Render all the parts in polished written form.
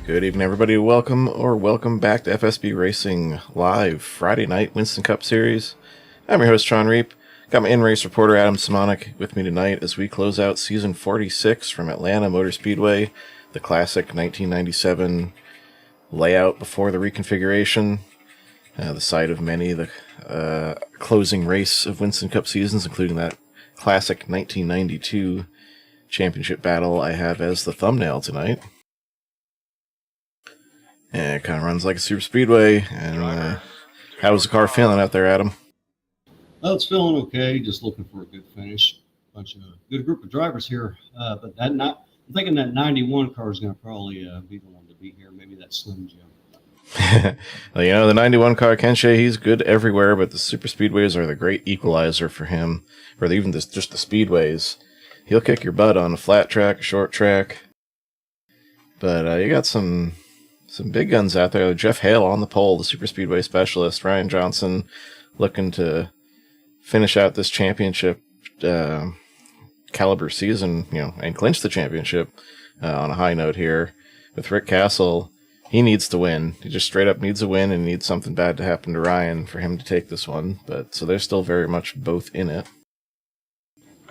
Good evening, everybody. Welcome back to FSB Racing Live Friday night Winston Cup Series. I'm your host, Sean Reap. Got my in-race reporter, Adam Simonik, with me tonight as we close out season 46 from Atlanta Motor Speedway, the classic 1997 layout before the reconfiguration, the site of many of the closing race of Winston Cup seasons, including that classic 1992 championship battle I have as the thumbnail tonight. And it kind of runs like a super speedway. And how's the car feeling out there, Adam? Oh, it's feeling okay. Just looking for a good finish. Bunch of good group of drivers here. But I'm thinking that 91 car is going to probably be the one to be here. Maybe that Slim Jim. Well, the 91 car, Kenshe, he's good everywhere, but the super speedways are the great equalizer for him. Or even just the speedways. He'll kick your butt on a flat track, a short track. But you got some big guns out there. Jeff Hale on the pole, the super speedway specialist. Ryan Johnson looking to finish out this championship caliber season, and clinch the championship on a high note here. With Rick Castle, he needs to win. He just straight up needs a win and needs something bad to happen to Ryan for him to take this one. But so they're still very much both in it.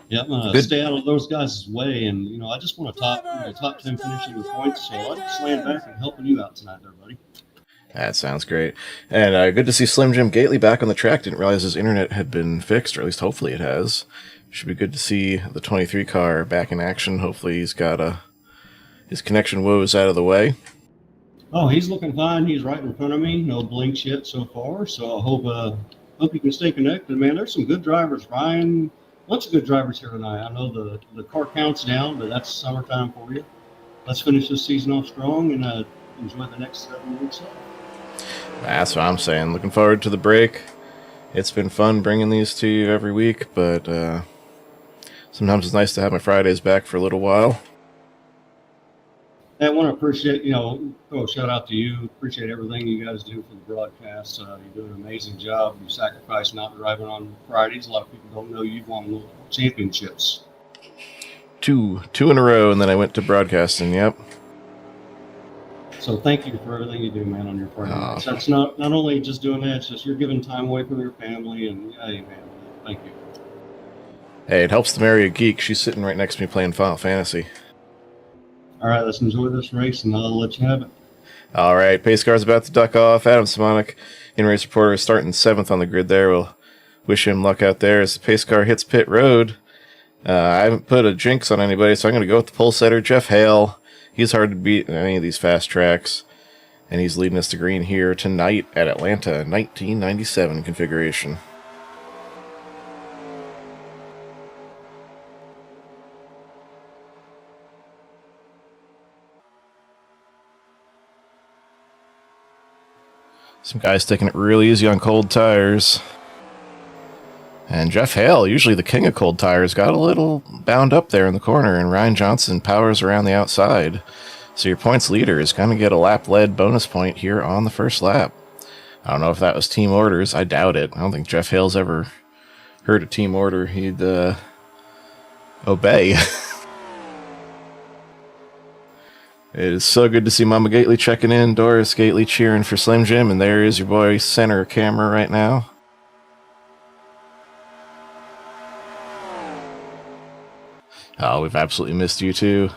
Yeah, I'm going to stay out of those guys' way, and I just want a top 10 finish in the points, so I'm just laying back and helping you out tonight, there, buddy. That sounds great. And good to see Slim Jim Gately back on the track. Didn't realize his internet had been fixed, or at least hopefully it has. Should be good to see the 23 car back in action. Hopefully he's got his connection woes out of the way. Oh, he's looking fine. He's right in front of me. No blinks yet so far, so I hope you can stay connected, man. There's some good drivers. Ryan, lots of good drivers here tonight. I know the car count's down, but that's summertime for you. Let's finish this season off strong and enjoy the next 7 weeks off. That's what I'm saying. Looking forward to the break. It's been fun bringing these to you every week, but sometimes it's nice to have my Fridays back for a little while. I want to appreciate, throw a shout out to you. Appreciate everything you guys do for the broadcast. You're doing an amazing job. You sacrifice not driving on Fridays. A lot of people don't know you've won championships. Two in a row, and then I went to broadcasting. Yep. So thank you for everything you do, man, on your Friday. That's not only just doing that, it's just you're giving time away from your family, and hey, man, thank you. Hey, it helps to marry a geek. She's sitting right next to me playing Final Fantasy. All right, let's enjoy this race, and I'll let you have it. All right, pace car's about to duck off. Adam Simonik, in-race reporter, is starting 7th on the grid there. We'll wish him luck out there as the pace car hits pit road. I haven't put a jinx on anybody, so I'm going to go with the pole setter, Jeff Hale. He's hard to beat in any of these fast tracks, and he's leading us to green here tonight at Atlanta 1997 configuration. Some guys taking it real easy on cold tires. And Jeff Hale, usually the king of cold tires, got a little bound up there in the corner, and Ryan Johnson powers around the outside. So your points leader is going to get a lap-led bonus point here on the first lap. I don't know if that was team orders. I doubt it. I don't think Jeff Hale's ever heard a team order he'd obey. It is so good to see Mama Gately checking in, Doris Gately cheering for Slim Jim, and there is your boy center camera right now. Oh, we've absolutely missed you too.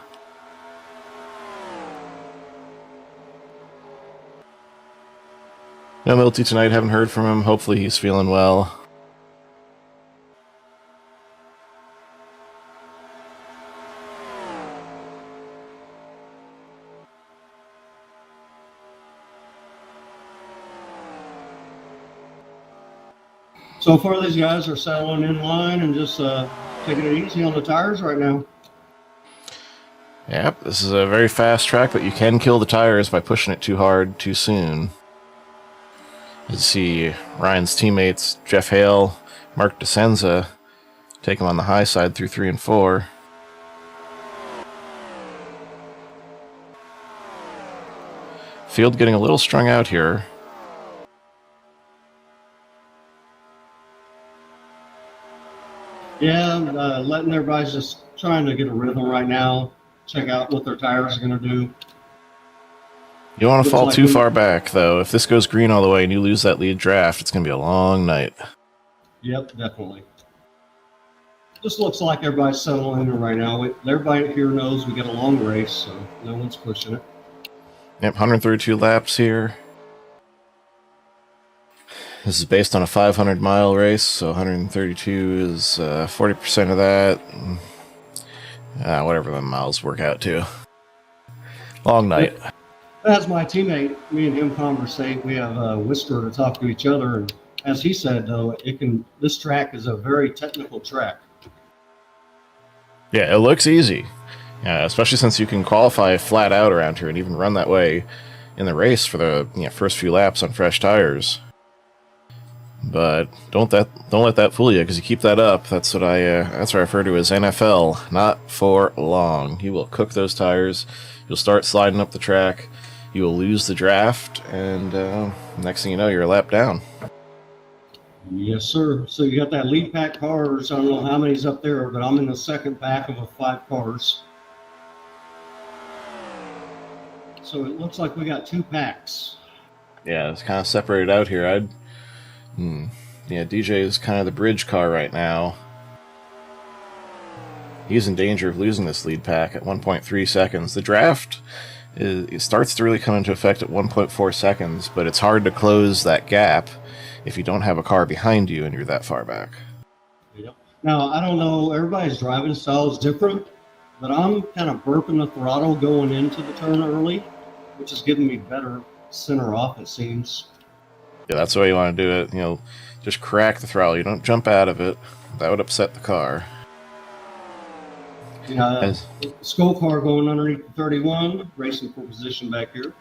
No Milty tonight, haven't heard from him. Hopefully he's feeling well. So far, these guys are settling in line and just taking it easy on the tires right now. Yep, this is a very fast track, but you can kill the tires by pushing it too hard too soon. You see Ryan's teammates, Jeff Hale, Mark DeSenza, take him on the high side through 3 and 4. Field getting a little strung out here. Yeah, letting everybody's just trying to get a rhythm right now. Check out what their tires are going to do. You don't want to Looks fall like too we- far back, though. If this goes green all the way and you lose that lead draft, it's going to be a long night. Yep, definitely. Just looks like everybody's settling in right now. Everybody here knows we got a long race, so no one's pushing it. Yep, 132 laps here. This is based on a 500-mile race, so 132 is 40% of that. Whatever the miles work out to. Long night. As my teammate, me and him conversate, we have a whisper to talk to each other, and as he said, though, this track is a very technical track. Yeah, it looks easy. Especially since you can qualify flat out around here and even run that way in the race for the first few laps on fresh tires. But don't let that fool you, because you keep that up. That's what I refer to as NFL. Not for long. You will cook those tires. You'll start sliding up the track. You will lose the draft, and next thing you know, you're a lap down. Yes, sir. So you got that lead pack cars. I don't know how many's up there, but I'm in the second pack of 5 cars. So it looks like we got 2 packs. Yeah, it's kind of separated out here. DJ is kind of the bridge car right now. He's in danger of losing this lead pack at 1.3 seconds. The draft it starts to really come into effect at 1.4 seconds, but it's hard to close that gap if you don't have a car behind you and you're that far back. Yep. Now, I don't know, everybody's driving style is different, but I'm kind of burping the throttle going into the turn early, which is giving me better center off, it seems. Yeah, that's the way you want to do it. Just crack the throttle. You don't jump out of it. That would upset the car. Yeah, Skull car going underneath the 31, racing for position back here.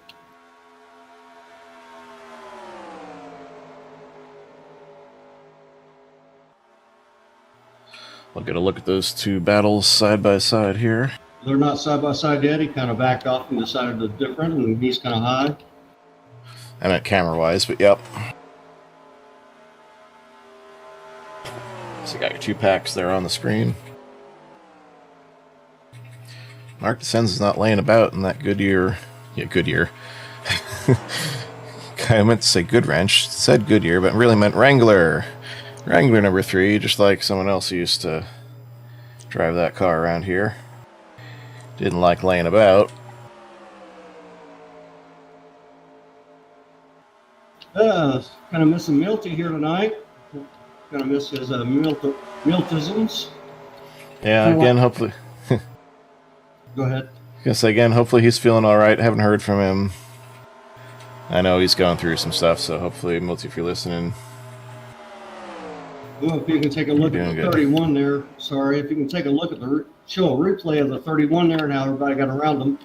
We'll get a look at those 2 battles side by side here. They're not side by side yet. He kind of backed off and decided to different, and he's kind of high. I meant camera-wise, but yep. So you got your 2 packs there on the screen. Mark DeSenza is not laying about in that Goodyear. Yeah, Goodyear. I meant to say Goodwrench. It said Goodyear, but really meant Wrangler. Wrangler number 3, just like someone else who used to drive that car around here. Didn't like laying about. Kind of missing Milty here tonight. Kind of miss his Miltisms. Yeah, again, hopefully. Go ahead. Guess again, hopefully he's feeling all right. Haven't heard from him. I know he's going through some stuff, so hopefully, Milty, if you're listening. Well, if you can take a look at the 31 there. Sorry, if you can take a look at show a replay of the 31 there and how everybody got around them.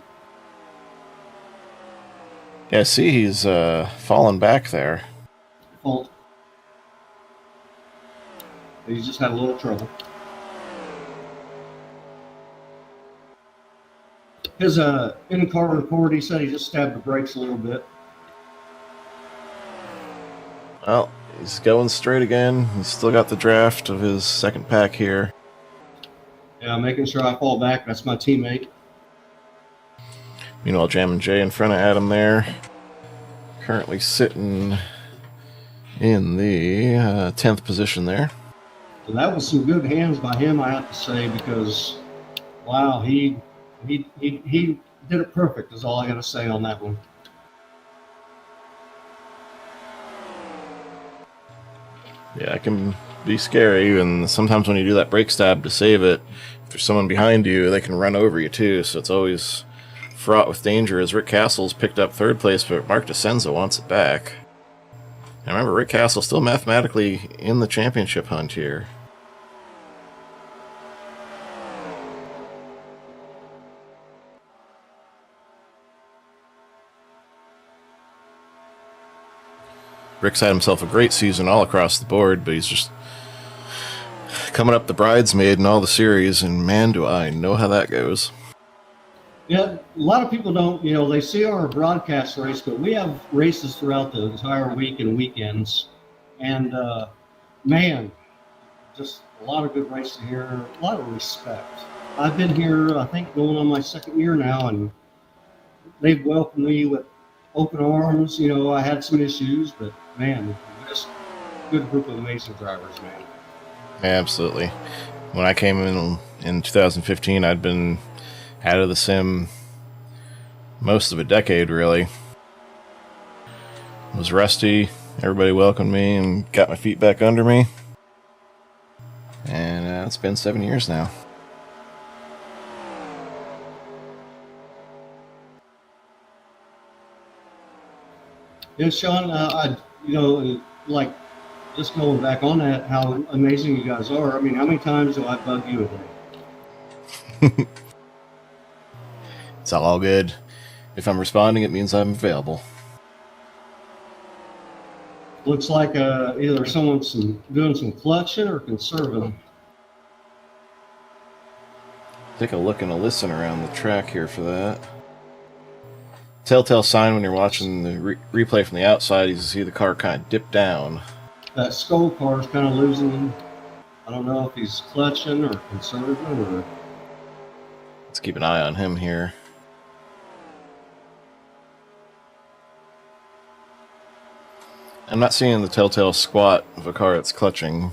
Yeah, see, he's fallen back there. Fault. He just had a little trouble. His in-car report, he said he just stabbed the brakes a little bit. Well, he's going straight again. He's still got the draft of his second pack here. Yeah, making sure I fall back. That's my teammate. Meanwhile, Jammin' Jay in front of Adam there. Currently sitting in the 10th position there. So that was some good hands by him, I have to say, because, wow, he did it perfect is all I got to say on that one. Yeah, it can be scary, and sometimes when you do that brake stab to save it, if there's someone behind you, they can run over you too, so it's always fraught with danger, as Rick Castle's picked up 3rd place, but Mark DeSenza wants it back. And remember, Rick Castle still mathematically in the championship hunt here. Rick's had himself a great season all across the board, but he's just coming up the bridesmaid in all the series, and man, do I know how that goes. Yeah, a lot of people don't, they see our broadcast race, but we have races throughout the entire week and weekends. And, man, just a lot of good racing here, a lot of respect. I've been here, I think, going on my 2nd year now, and they've welcomed me with open arms. You know, I had some issues, but man, just good group of amazing drivers, man. Absolutely. When I came in 2015, I'd been out of the sim most of a decade, really. I was rusty. Everybody welcomed me and got my feet back under me. And it's been 7 years now. Yeah, Sean, like just going back on that, how amazing you guys are. I mean, how many times do I bug you a day? It's all good. If I'm responding, it means I'm available. Looks like either someone's doing some clutching or conserving. Take a look and a listen around the track here for that. Telltale sign when you're watching the replay from the outside is you see the car kind of dip down. That Skull car is kind of losing. I don't know if he's clutching or conserving or. Let's keep an eye on him here. I'm not seeing the telltale squat of a car that's clutching.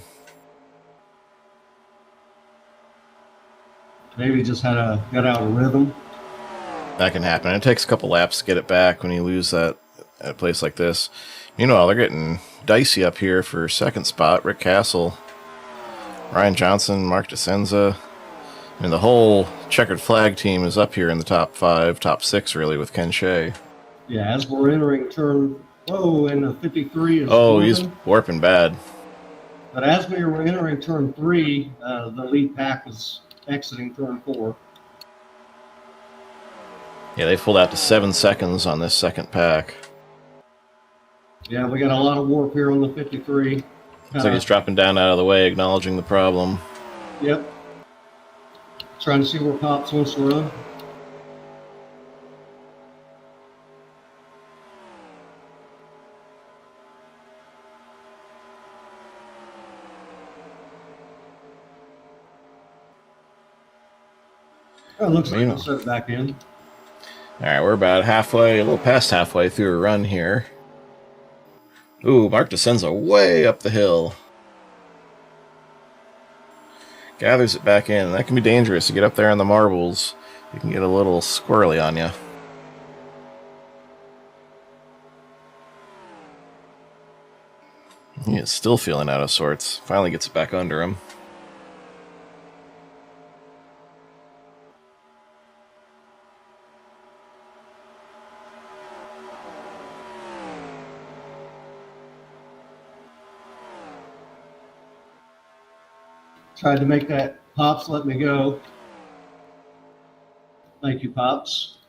Maybe just got out of rhythm. That can happen. It takes a couple laps to get it back when you lose that at a place like this. Meanwhile, they're getting dicey up here for second spot. Rick Castle, Ryan Johnson, Mark DeCenza. I mean, the whole checkered flag team is up here in the top 5, top 6, really, with Ken Shea. Yeah, as we're entering turn... Oh, and the 53 is... Oh, he's warping bad. But as we were entering turn 3, the lead pack was exiting turn 4. Yeah, they pulled out to 7 seconds on this second pack. Yeah, we got a lot of warp here on the 53. Looks like he's dropping down out of the way, acknowledging the problem. Yep. Trying to see where Pops wants to run. Oh, it looks like we'll set it back in. Alright, we're about halfway, a little past halfway through a run here. Ooh, Mark DeCenza way up the hill. Gathers it back in. That can be dangerous. You get up there on the marbles, you can get a little squirrely on you. He is still feeling out of sorts. Finally gets it back under him. Tried to make that Pops let me go. Thank you, Pops.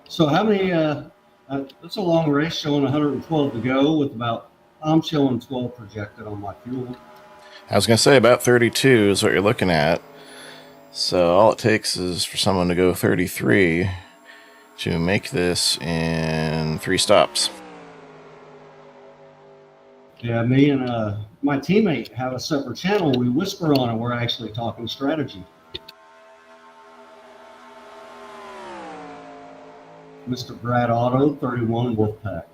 So how many, that's a long race showing 112 to go with about, I'm showing 12 projected on my fuel. I was going to say about 32 is what you're looking at. So all it takes is for someone to go 33 to make this in 3 stops. Yeah, me and my teammate have a separate channel. We whisper on it. We're actually talking strategy. Mr. Brad Otto, 31 Wolfpack.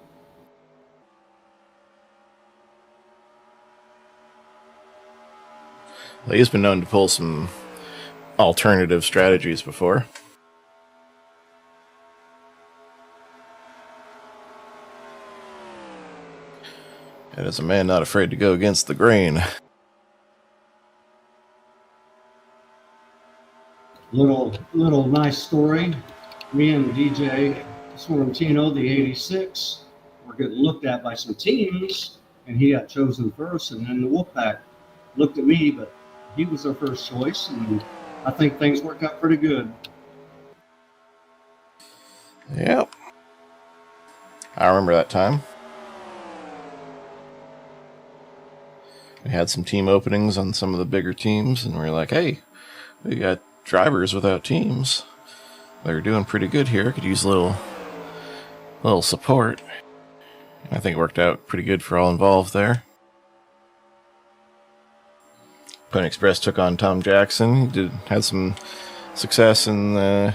Well, he's been known to pull some alternative strategies before. And as a man not afraid to go against the grain. Little nice story. Me and DJ Sorrentino, the 86, were getting looked at by some teams, and he got chosen first. And then the Wolfpack looked at me, but he was their first choice, and I think things worked out pretty good. Yep. I remember that time. We had some team openings on some of the bigger teams, and we were like, hey, we got drivers without teams. They're doing pretty good here. Could use a little support. I think it worked out pretty good for all involved there. Pony Express took on Tom Jackson. He had some success in the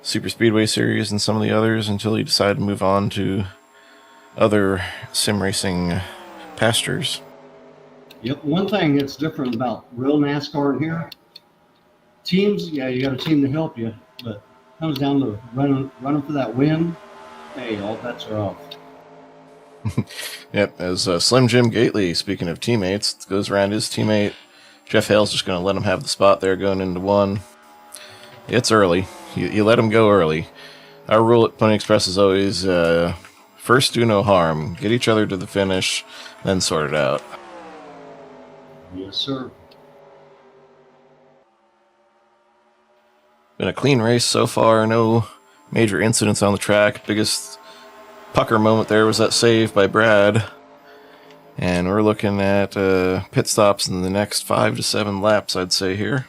Super Speedway Series and some of the others until he decided to move on to other sim racing pastures. Yep. One thing that's different about real NASCAR in here, teams, yeah, you got a team to help you, but it comes down to running for that win. Hey, all bets are off. Yep, as Slim Jim Gately, speaking of teammates, goes around his teammate. Jeff Hale's just going to let him have the spot there going into one. It's early. You let him go early. Our rule at Pony Express is always first do no harm. Get each other to the finish, then sort it out. Yes, sir. Been a clean race so far. No major incidents on the track. Biggest pucker moment there was that save by Brad. And we're looking at pit stops in the next 5 to 7 laps, I'd say, here.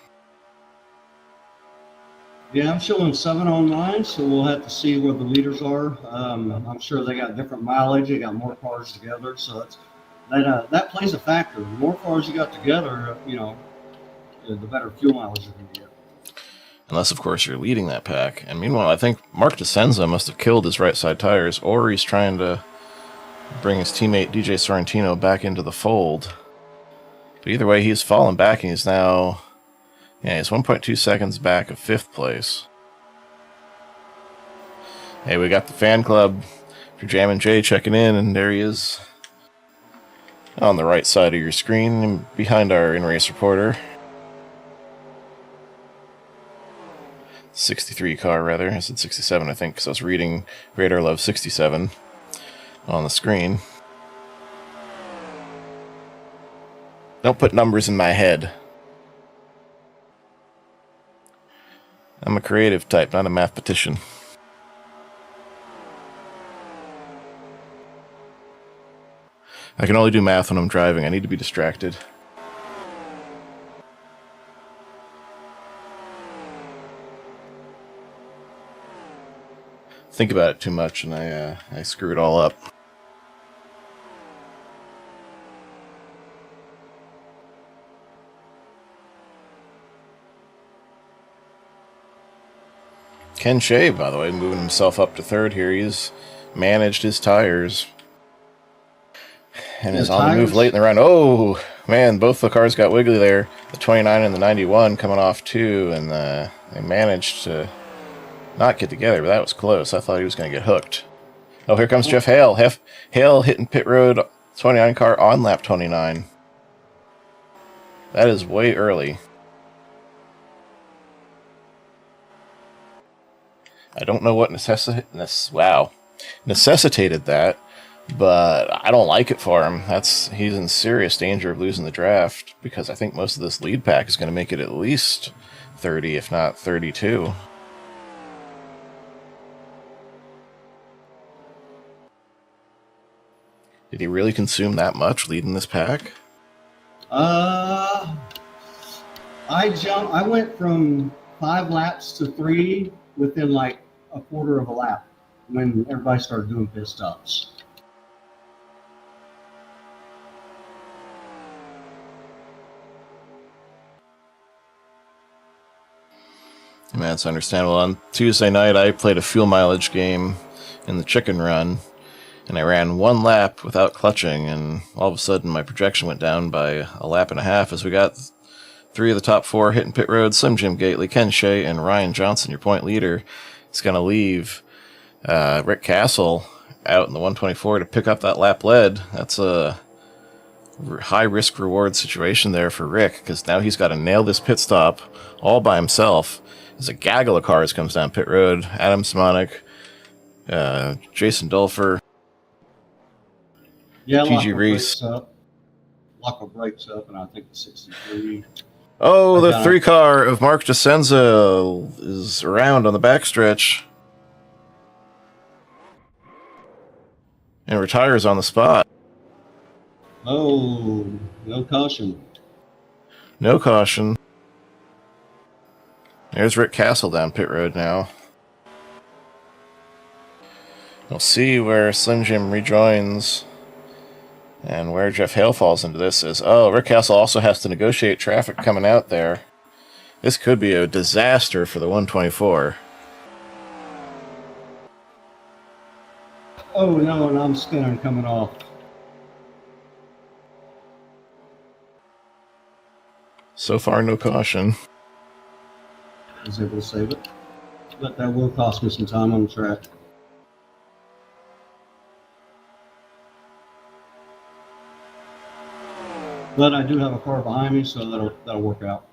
Yeah, I'm showing 7 on 9, so we'll have to see where the leaders are. I'm sure they got different mileage. They got more cars together, so that plays a factor. The more cars you got together, the better fuel mileage you're going to get. Unless, of course, you're leading that pack. And meanwhile, I think Mark DeCenza must have killed his right side tires, or he's trying to bring his teammate DJ Sorrentino back into the fold. But either way, he's fallen back, and he's now... Yeah, he's 1.2 seconds back of 5th place. Hey, we got the fan club for Jammin' Jay checking in, and there he is on the right side of your screen, and behind our in-race reporter. 63 car, rather. I said 67, I think, because I was reading Radar Love 67 on the screen. Don't put numbers in my head. I'm a creative type, not a mathematician. I can only do math when I'm driving. I need to be distracted. Think about it too much, and I screw it all up. Ken Shea, by the way, moving himself up to 3rd here. He's managed his tires and is on the move late in the run. Oh, man, both the cars got wiggly there. The 29 and the 91 coming off too, and they managed to not get together, but that was close. I thought he was going to get hooked. Oh, here comes Jeff Hale. Hale hitting pit road 29 car on lap 29. That is way early. I don't know what necessitated that, but I don't like it for him. He's in serious danger of losing the draft, because I think most of this lead pack is going to make it at least 30, if not 32. Did he really consume that much leading this pack? I went from 5 laps to 3 within like a quarter of a lap when everybody started doing pit stops. Man, that's understandable. On Tuesday night, I played a fuel mileage game in the chicken run, and I ran 1 lap without clutching, and all of a sudden my projection went down by a lap and a half as we got 3 of the top 4 hitting pit road. Slim Jim Gately, Ken Shea, and Ryan Johnson, your point leader. It's going to leave Rick Castle out in the 124 to pick up that lap lead. That's a high risk reward situation there for Rick, because now he's got to nail this pit stop all by himself. There's a gaggle of cars comes down pit road. Adam Simonik, Jason Dulfer, TG Reese. Locker breaks up, and I think the 63. Oh, the 3 car of Mark DeCenza is around on the backstretch and retires on the spot. Oh, no caution. No caution. There's Rick Castle down pit road now. We'll see where Slim Jim rejoins and where Jeff Hale falls into this is, Rick Castle also has to negotiate traffic coming out there. This could be a disaster for the 124. Oh no, and I'm spinning coming off. So far, no caution. I was able to save it. But that will cost me some time on the track. But I do have a car behind me, so that'll work out.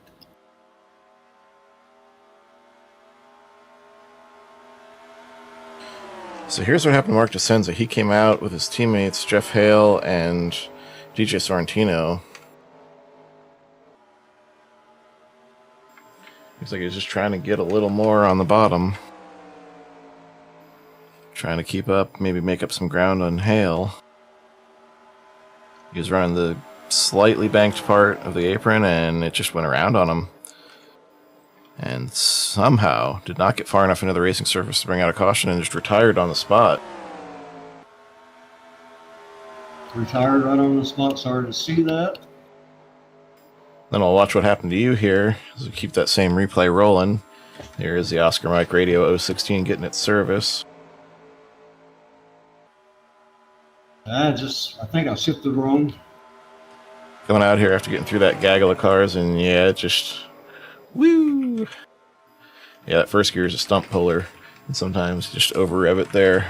So here's what happened to Mark DeCenza. He came out with his teammates, Jeff Hale and DJ Sorrentino. Looks like he's just trying to get a little more on the bottom. Trying to keep up, maybe make up some ground on Hale. He was running the slightly banked part of the apron, and it just went around on him. And somehow did not get far enough into the racing surface to bring out a caution and just retired on the spot. Retired right on the spot. Sorry to see that. Then I'll watch what happened to you here as we keep that same replay rolling. Here is the Oscar Mike Radio 016 getting its service. I think I shifted wrong. Coming out here after getting through that gaggle of cars, and yeah, it just... Woo! Yeah, that first gear is a stump puller, and sometimes you just over-rev it there.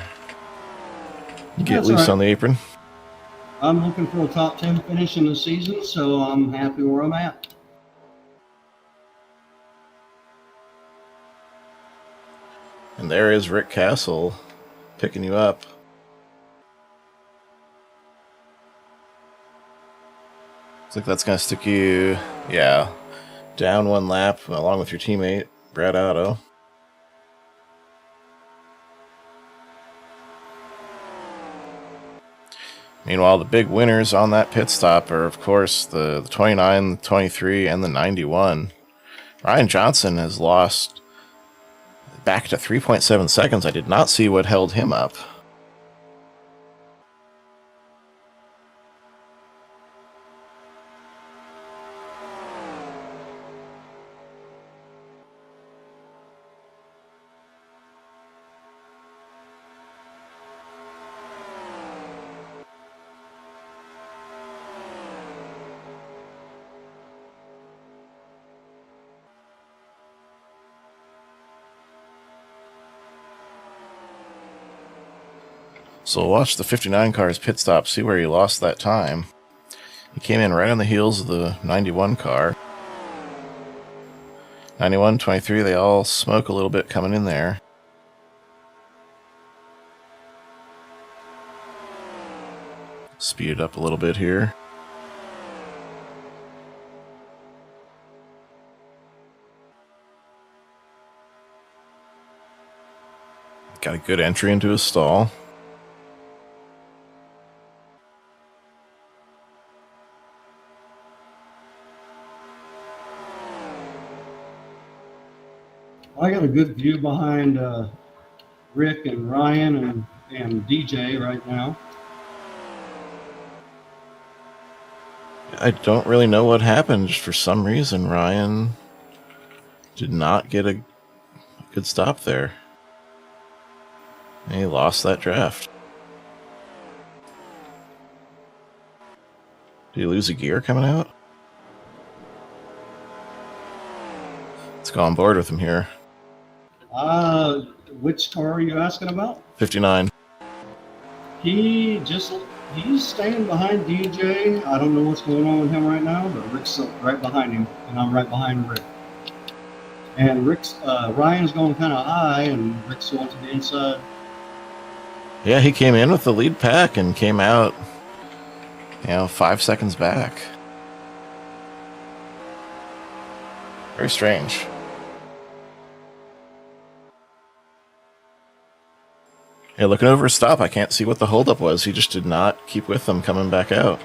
You get That's loose right. on the apron. I'm looking for a top 10 finish in the season, so I'm happy where I'm at. And there is Rick Castle picking you up. Looks like that's going to stick you, yeah, down one lap along with your teammate, Brad Otto. Meanwhile, the big winners on that pit stop are, of course, the 29, the 23, and the 91. Ryan Johnson has lost back to 3.7 seconds. I did not see what held him up. So we'll watch the 59 car's pit stop, see where he lost that time. He came in right on the heels of the 91 car. 91, 23, they all smoke a little bit coming in there. Speed it up a little bit here. Got a good entry into his stall. I got a good view behind Rick and Ryan and DJ right now. I don't really know what happened. Just for some reason, Ryan did not get a good stop there. And he lost that draft. Did he lose a gear coming out? Let's go on board with him here. Which car are you asking about? 59. He's staying behind DJ. I don't know what's going on with him right now, but Rick's right behind him, and I'm right behind Rick. And Ryan's going kind of high, and Rick's going to the inside. Yeah, he came in with the lead pack and came out, 5 seconds back. Very strange. Yeah, looking over his stop, I can't see what the holdup was. He just did not keep with them coming back out.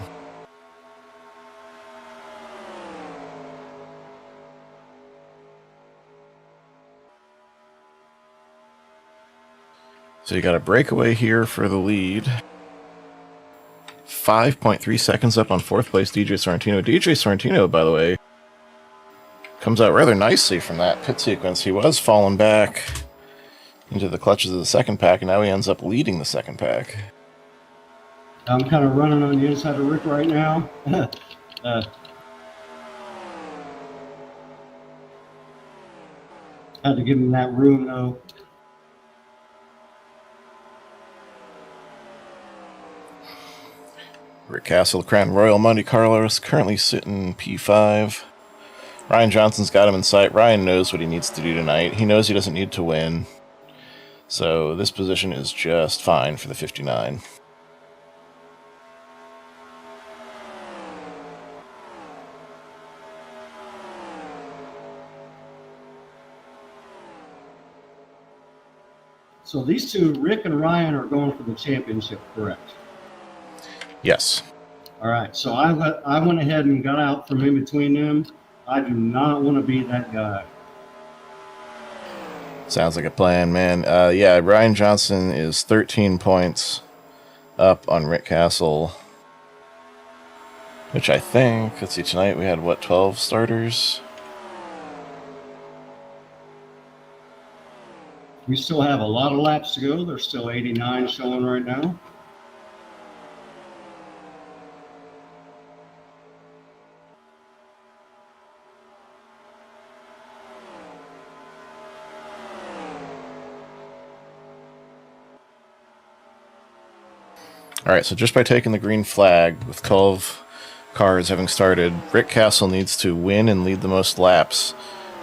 So you got a breakaway here for the lead. 5.3 seconds up on fourth place, DJ Sorrentino. DJ Sorrentino, by the way, comes out rather nicely from that pit sequence. He was falling back into the clutches of the second pack, and now he ends up leading the second pack. I'm kind of running on the inside of Rick right now. Had to give him that room, though. Rick Castle, Crown Royal Monte Carlo, is currently sitting P5. Ryan Johnson's got him in sight. Ryan knows what he needs to do tonight. He knows he doesn't need to win. So this position is just fine for the 59. So these two, Rick and Ryan, are going for the championship, correct? Yes. All right. So I went ahead and got out from in between them. I do not want to be that guy. Sounds like a plan, man. Yeah, Ryan Johnson is 13 points up on Rick Castle, which I think, let's see, tonight we had, 12 starters? We still have a lot of laps to go. There's still 89 showing right now. All right, so just by taking the green flag with 12 cars having started, Rick Castle needs to win and lead the most laps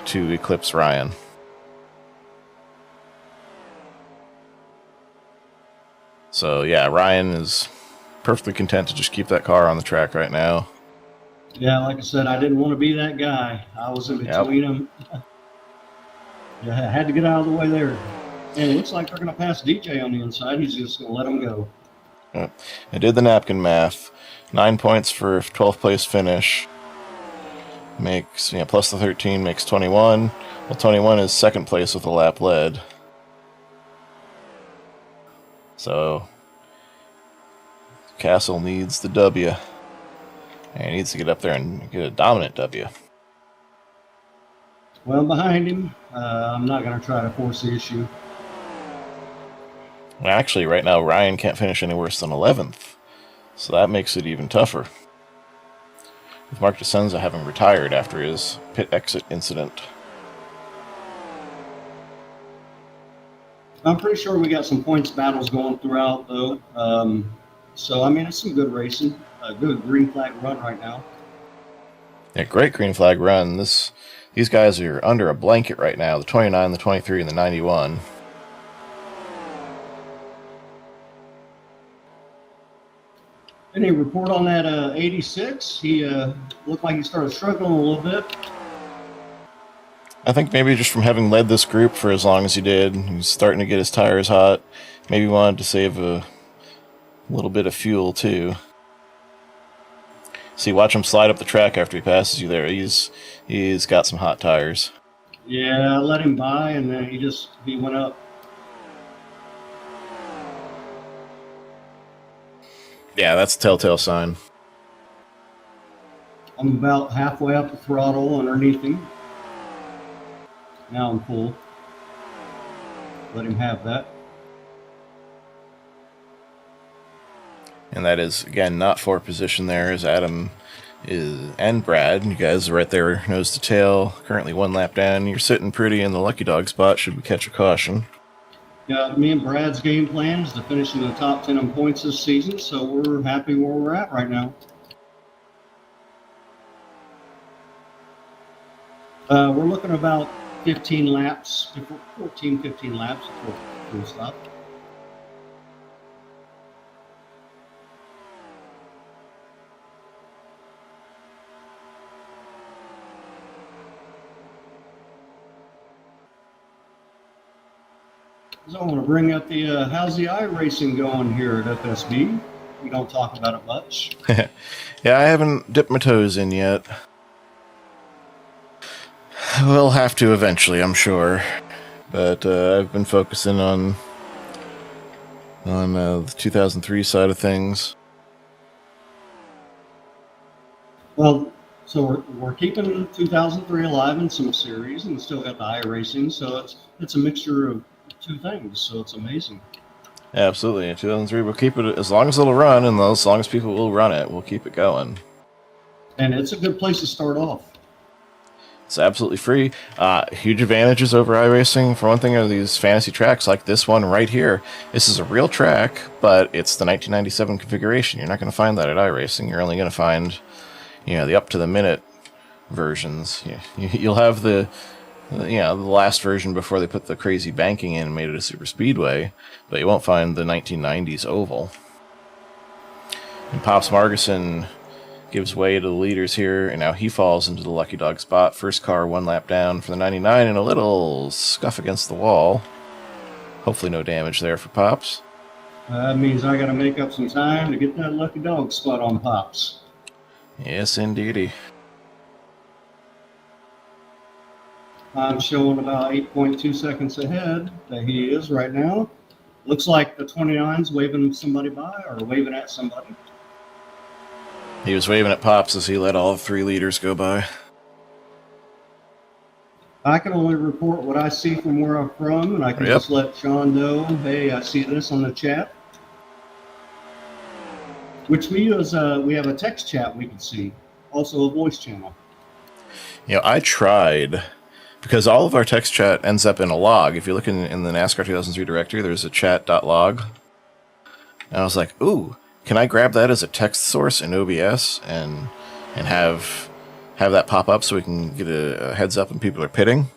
to eclipse Ryan. So yeah, Ryan is perfectly content to just keep that car on the track right now. Yeah, like I said, I didn't want to be that guy. I was in between them. Yeah, I had to get out of the way there. And it looks like they're going to pass DJ on the inside. He's just going to let him go. I did the napkin math. 9 points for 12th place finish. Makes, plus the 13 makes 21. Well, 21 is second place with a lap led. So, Castle needs the W. And he needs to get up there and get a dominant W. Well, behind him, I'm not going to try to force the issue. Actually, right now, Ryan can't finish any worse than 11th. So that makes it even tougher. With Mark DeSenza having retired after his pit exit incident. I'm pretty sure we got some points battles going throughout, though. So, I mean, it's some good racing. A good green flag run right now. Yeah, great green flag run. These guys are under a blanket right now. The 29, the 23, and the 91. Any report on that 86? He looked like he started struggling a little bit. I think maybe just from having led this group for as long as he did, he's starting to get his tires hot. Maybe wanted to save a little bit of fuel too. See, watch him slide up the track after he passes you there. He's got some hot tires. Yeah, I let him by, and then he went up. Yeah, that's a telltale sign. I'm about halfway up the throttle underneath him. Now I'm full. Let him have that. And that is, again, not for position there, as Adam and Brad. You guys are right there, nose to tail. Currently 1 lap down. You're sitting pretty in the lucky dog spot, should we catch a caution. Yeah, me and Brad's game plan is to finish in the top 10 in points this season, so we're happy where we're at right now. We're looking about 15 laps, 14, 15 laps before we stop. So I want to bring up the how's the iRacing going here at FSB? We don't talk about it much. Yeah, I haven't dipped my toes in yet. We'll have to eventually, I'm sure. But I've been focusing on on the 2003 side of things. Well, so we're keeping 2003 alive in some series, and still got the iRacing. So it's a mixture of two things. So it's amazing. Absolutely. In 2003, we'll keep it as long as it'll run, and as long as people will run it, we'll keep it going. And it's a good place to start off. It's absolutely free. Huge advantages over iRacing. For one thing, are these fantasy tracks like this one right here. This is a real track, but it's the 1997 configuration. You're not going to find that at iRacing. You're only going to find, the up-to-the-minute versions. You'll have the last version before they put the crazy banking in and made it a super speedway, but you won't find the 1990s oval. And Pops Margison gives way to the leaders here, and now he falls into the lucky dog spot. First car one lap down for the 99, and a little scuff against the wall. Hopefully no damage there for Pops. That means I got to make up some time to get that lucky dog spot on Pops. Yes, indeedy. I'm showing about 8.2 seconds ahead that he is right now. Looks like the 29's waving somebody by or waving at somebody. He was waving at Pops as he let all three leaders go by. I can only report what I see from where I'm from, and I can just let Sean know, hey, I see this on the chat. Which we use, we have a text chat we can see, also a voice channel. I tried, because all of our text chat ends up in a log. If you look in the NASCAR 2003 directory, there's a chat.log. And I was like, ooh, can I grab that as a text source in OBS and have that pop up so we can get a heads up when people are pitting?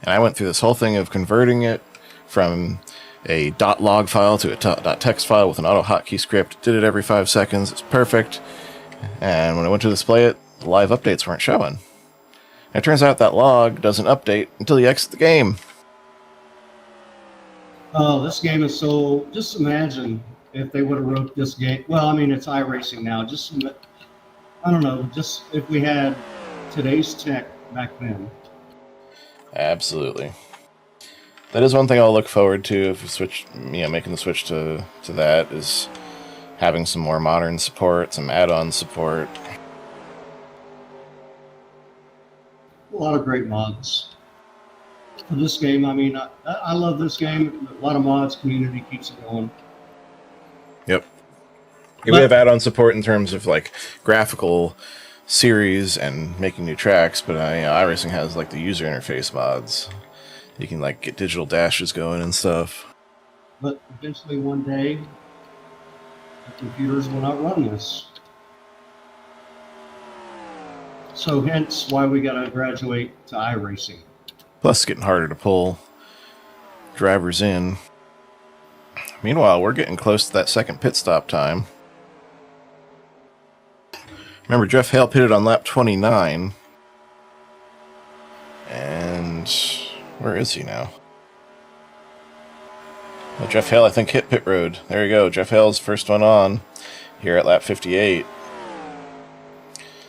And I went through this whole thing of converting it from a .log file to a .text file with an auto hotkey script. Did it every 5 seconds. It's perfect. And when I went to display it, the live updates weren't showing. And it turns out that log doesn't update until you exit the game. Oh, this game is so... Just imagine if they would have wrote this game. Well, I mean, it's iRacing now. I don't know, just if we had today's tech back then. Absolutely. That is one thing I'll look forward to if we switch, making the switch to that, is having some more modern support, some add-on support. A lot of great mods for this game. I mean, I love this game. A lot of mods, community keeps it going. Yep. We have add-on support in terms of like graphical series and making new tracks, but iRacing has like the user interface mods. You can like get digital dashes going and stuff. But eventually one day, the computers will not run this. So hence why we got to graduate to iRacing. Plus it's getting harder to pull drivers in. Meanwhile, we're getting close to that second pit stop time. Remember, Jeff Hale pitted on lap 29. And where is he now? Well, Jeff Hale, I think, hit pit road. There you go. Jeff Hale's first one on here at lap 58.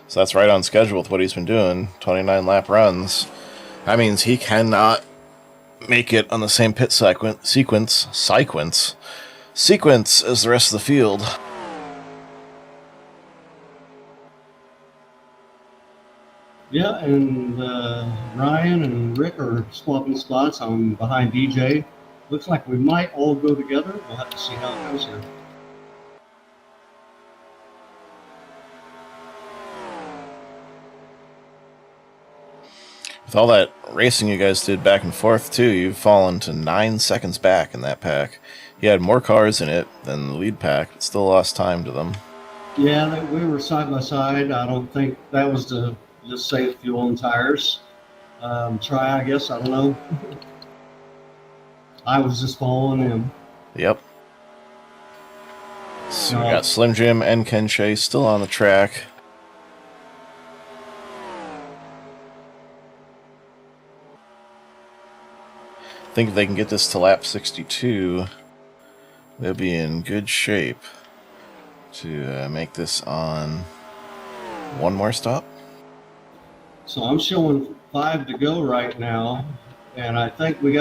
So that's right on schedule with what he's been doing. 29 lap runs. That means he cannot make it on the same pit sequence as the rest of the field. Yeah, and Ryan and Rick are swapping spots. I'm behind DJ. Looks like we might all go together. We'll have to see how it goes here. With all that racing you guys did back and forth, too, you've fallen to 9 seconds back in that pack. You had more cars in it than the lead pack. It still lost time to them. Yeah, we were side by side. I don't think that was to just save fuel and tires. Try, I guess. I don't know. I was just following him. Yep. So we got Slim Jim and Ken Chase still on the track. I think if they can get this to lap 62, they'll be in good shape to make this on one more stop. So I'm showing 5 to go right now, and I think we're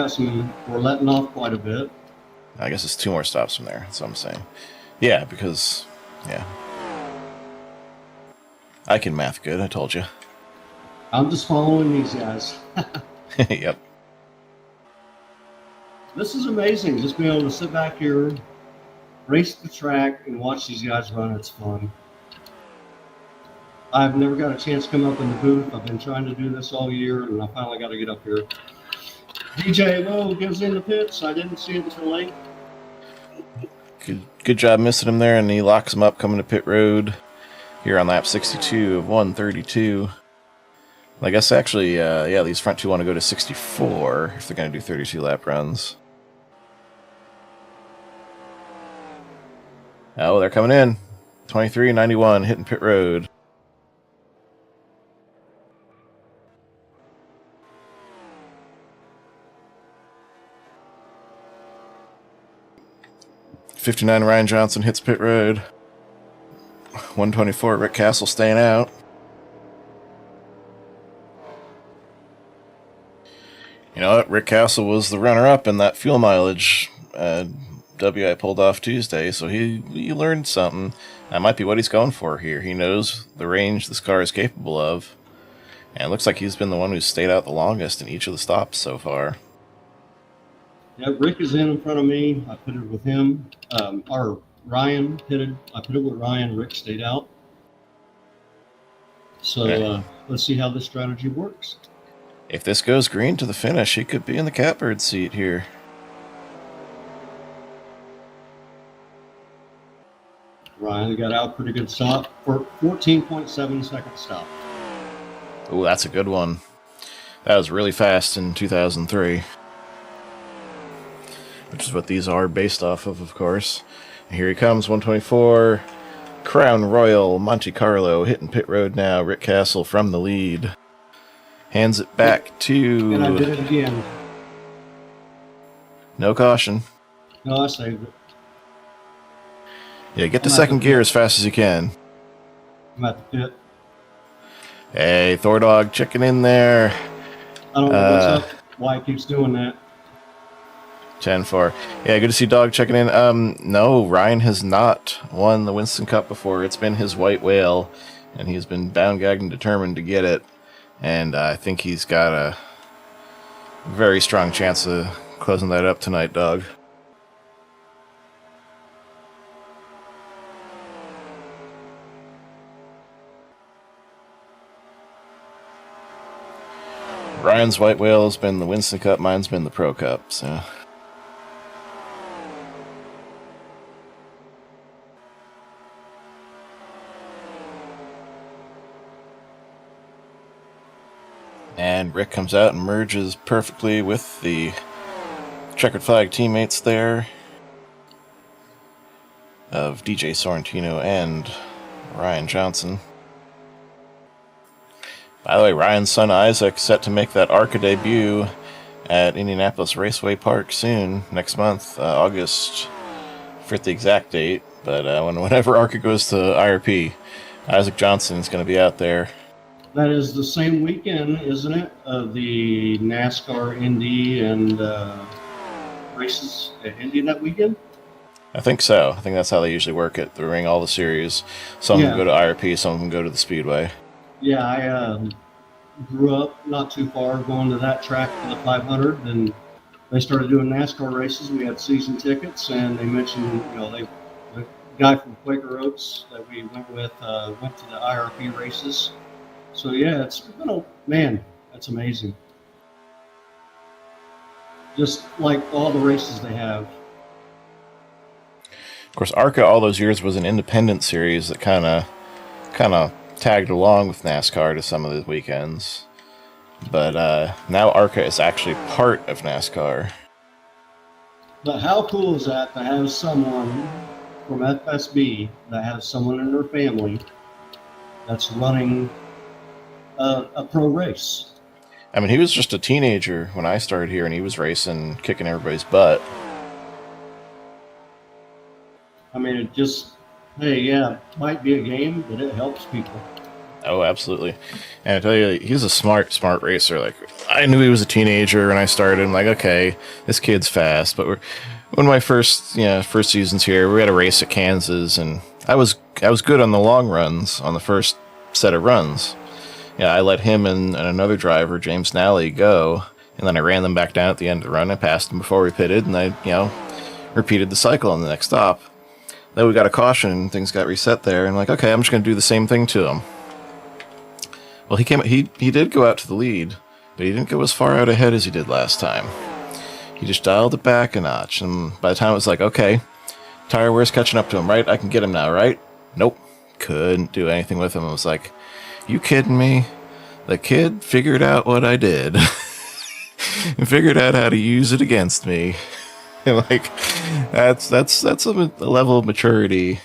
letting off quite a bit. I guess it's 2 more stops from there. That's what I'm saying. Yeah, because, yeah. I can math good, I told you. I'm just following these guys. Yep. This is amazing. Just being able to sit back here, race the track, and watch these guys run. It's fun. I've never got a chance to come up in the booth. I've been trying to do this all year, and I finally got to get up here. DJ Lowe gives in the pits. I didn't see it until late. Good job missing him there, and he locks him up coming to pit road here on lap 62 of 132. I guess actually, yeah, these front two want to go to 64 if they're going to do 32 lap runs. Oh, they're coming in. 23.91 hitting pit road. '59 Ryan Johnson hits pit road. 124 Rick Castle staying out. You know what? Rick Castle was the runner-up in that fuel mileage WI pulled off Tuesday, so he learned something. That might be what he's going for here. He knows the range this car is capable of, and it looks like he's been the one who's stayed out the longest in each of the stops so far. Yeah, Rick is in front of me. I pitted with him. Or Ryan pitted. I pitted with Ryan. Rick stayed out. So let's see how this strategy works. If this goes green to the finish, he could be in the catbird seat here. Ryan got out pretty good stop for 14.7 second stop. Oh, that's a good one. That was really fast in 2003. Which is what these are based off of course. And here he comes, 124. Crown Royal Monte Carlo hitting pit road now. Rick Castle from the lead. Hands it back to... And I did it again. No caution. No, I saved it. Yeah, get to second gear as fast as you can. I'm at the pit. Hey, Thor Dog checking in there. I don't know what's up, why it keeps doing that. 10-4. Yeah, good to see Dog checking in. No, Ryan has not won the Winston Cup before. It's been his white whale, and he's been bound, gagged, and determined to get it. And I think he's got a very strong chance of closing that up tonight, Dog. Ryan's white whale has been the Winston Cup, mine's been the Pro Cup, so... And Rick comes out and merges perfectly with the checkered flag teammates there of DJ Sorrentino and Ryan Johnson. By the way, Ryan's son Isaac set to make that ARCA debut at Indianapolis Raceway Park soon, next month, August. I forget the exact date, but whenever ARCA goes to IRP, Isaac Johnson is going to be out there. That is the same weekend, isn't it? Of the NASCAR Indy and races at Indy that weekend? I think so. I think that's how they usually work it. They ring all the series. Some of them go to IRP, some of them go to the Speedway. Yeah, I grew up not too far going to that track for the 500, and they started doing NASCAR races. We had season tickets, and they mentioned, the guy from Quaker Oats that we went with went to the IRP races. So yeah, it's man, that's amazing. Just like all the races they have. Of course, ARCA all those years was an independent series that kind of tagged along with NASCAR to some of the weekends. But now ARCA is actually part of NASCAR. But how cool is that to have someone from FSB that has someone in their family that's running a pro race? I mean, he was just a teenager when I started here, and he was racing, kicking everybody's butt. I mean, it just, hey, yeah, might be a game, but it helps people. Oh, absolutely. And I tell you, he's a smart racer. Like, I knew he was a teenager when I started. I'm like, okay, this kid's fast, but One of my first seasons here, we had a race at Kansas, and I was good on the long runs on the first set of runs. Yeah, I let him and another driver, James Nally, go, and then I ran them back down at the end of the run. I passed them before we pitted, and I repeated the cycle on the next stop. Then we got a caution, and things got reset there, and like, okay, I'm just going to do the same thing to him. Well, he did go out to the lead, but he didn't go as far out ahead as he did last time. He just dialed it back a notch, and by the time it was like, okay, tire wear's catching up to him, right? I can get him now, right? Nope. Couldn't do anything with him. I was like, you kidding me? The kid figured out what I did. And figured out how to use it against me. And like, that's a level of maturity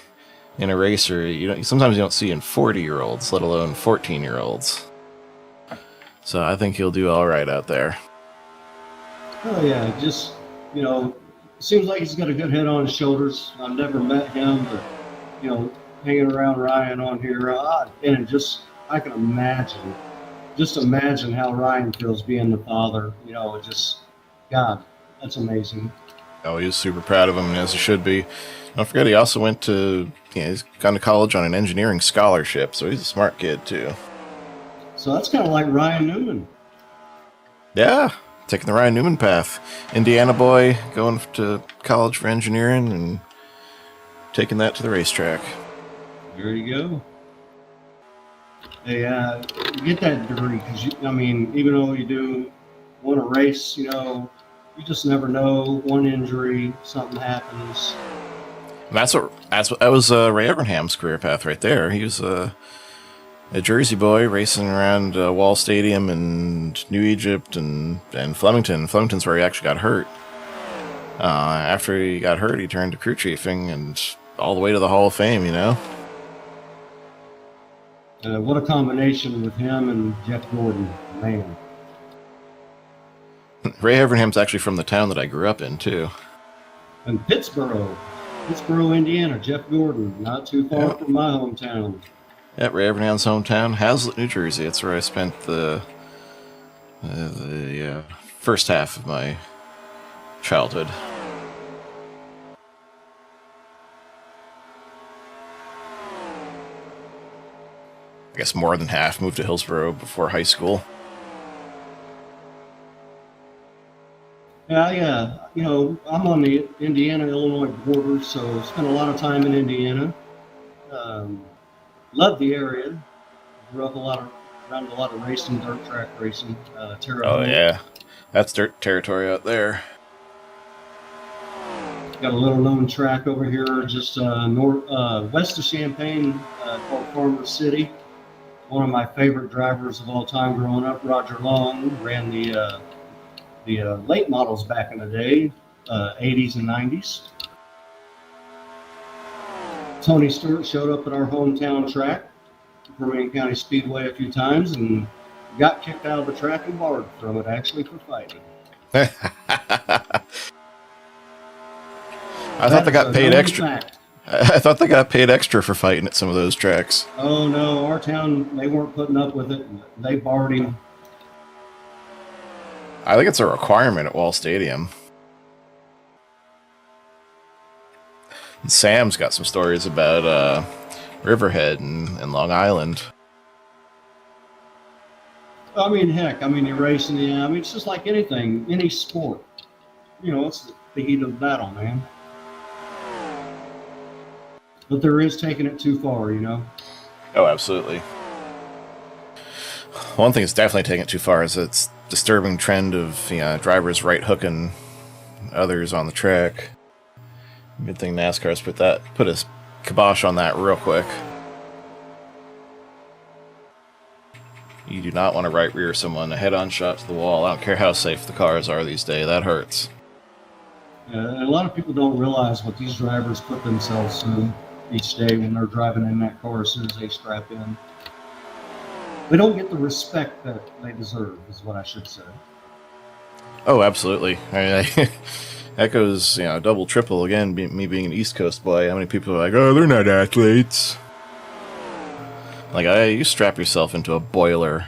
in a racer. Sometimes you don't see in 40-year-olds, let alone 14-year-olds. So I think he'll do all right out there. Oh yeah, just seems like he's got a good head on his shoulders. I've never met him, but hanging around Ryan on here, and I can imagine how Ryan feels being the father. God, that's amazing. Oh, he was super proud of him, as he should be. Don't forget, he also went to, he's gone to college on an engineering scholarship, so he's a smart kid, too. So that's kind of like Ryan Newman. Yeah, taking the Ryan Newman path. Indiana boy, going to college for engineering, and taking that to the racetrack. There you go. Hey, get that degree, because, even though you do want to race, you just never know. One injury, something happens. That was Ray Evernham's career path right there. He was a Jersey boy racing around Wall Stadium and New Egypt and Flemington. Flemington's where he actually got hurt. After he got hurt, he turned to crew chiefing and all the way to the Hall of Fame, What a combination with him and Jeff Gordon, man. Ray Evernham's actually from the town that I grew up in, too. And Pittsboro, Indiana. Jeff Gordon, not too far from my hometown. Yeah, Ray Evernham's hometown, Hazlet, New Jersey. That's where I spent the first half of my childhood. I guess more than half moved to Hillsboro before high school. Yeah. I'm on the Indiana-Illinois border, so spent a lot of time in Indiana. Loved the area. Grew up around a lot of racing, dirt track racing. Oh, yeah. That's dirt territory out there. Got a little known track over here just west of Champaign called Farmer City. One of my favorite drivers of all time growing up, Roger Long, ran the late models back in the day, 80s and 90s. Tony Stewart showed up at our hometown track, Vermilion County Speedway, a few times and got kicked out of the track and barred from it, actually, for fighting. I thought they got paid extra. I thought they got paid extra for fighting at some of those tracks. Oh, no. Our town, they weren't putting up with it. They barred him. I think it's a requirement at Wall Stadium. And Sam's got some stories about Riverhead and Long Island. Heck, you're racing, it's just like anything, any sport. It's the heat of the battle, man. But there is taking it too far, Oh, absolutely. One thing that's definitely taking it too far is its disturbing trend of drivers right hooking others on the track. Good thing NASCAR's put a kibosh on that real quick. You do not want to right rear someone, a head-on shot to the wall. I don't care how safe the cars are these days. That hurts. A lot of people don't realize what these drivers put themselves through each day when they're driving in that car as soon as they strap in. They don't get the respect that they deserve, is what I should say. Oh, absolutely. That goes, double, triple again, me being an East Coast boy. How many people are like, oh, they're not athletes? Like, you strap yourself into a boiler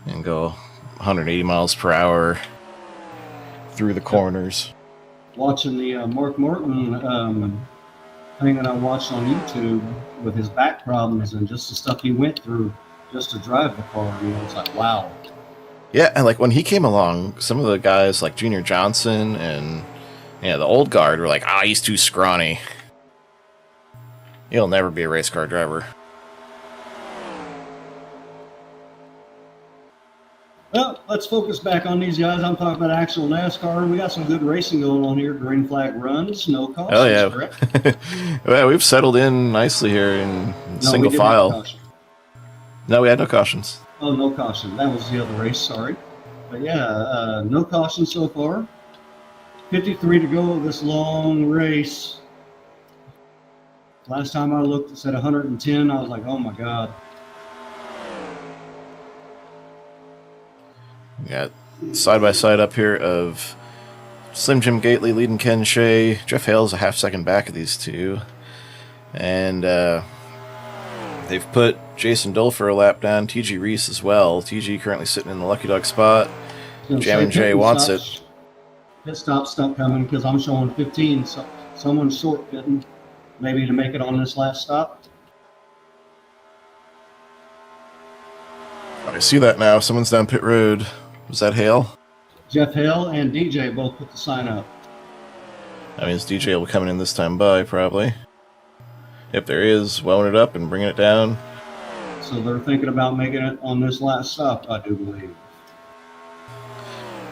and go 180 miles per hour through the corners. watching the Mark Martin thing that I watched on YouTube with his back problems and just the stuff he went through just to drive the car. It's like, wow. Yeah, and like when he came along, some of the guys like Junior Johnson and the old guard were like, he's too scrawny. He'll never be a race car driver. Well, let's focus back on these guys. I'm talking about actual NASCAR. We got some good racing going on here. Green flag runs, no cautions. Oh yeah. Correct? Well, we've settled in nicely here in single file. No, we had no cautions. Oh, no caution. That was the other race. Sorry, but yeah, no caution so far. 53 to go of this long race. Last time I looked, it said 110. I was like, oh my god. Yeah, side by side up here of Slim Jim Gately leading Ken Shea. Jeff Hale's a half second back of these two. And they've put Jason Dulfer a lap down, TG Reese as well. TG currently sitting in the Lucky Dog spot. Jammin' Jay wants it. Pit stop's not coming because I'm showing 15. So someone's short pitting, maybe to make it on this last stop. I see that now. Someone's down pit road. Was that Hale? Jeff Hale and DJ both put the sign up. That means DJ will be coming in this time by, probably. If there is, welling it up and bringing it down. So they're thinking about making it on this last stop, I do believe.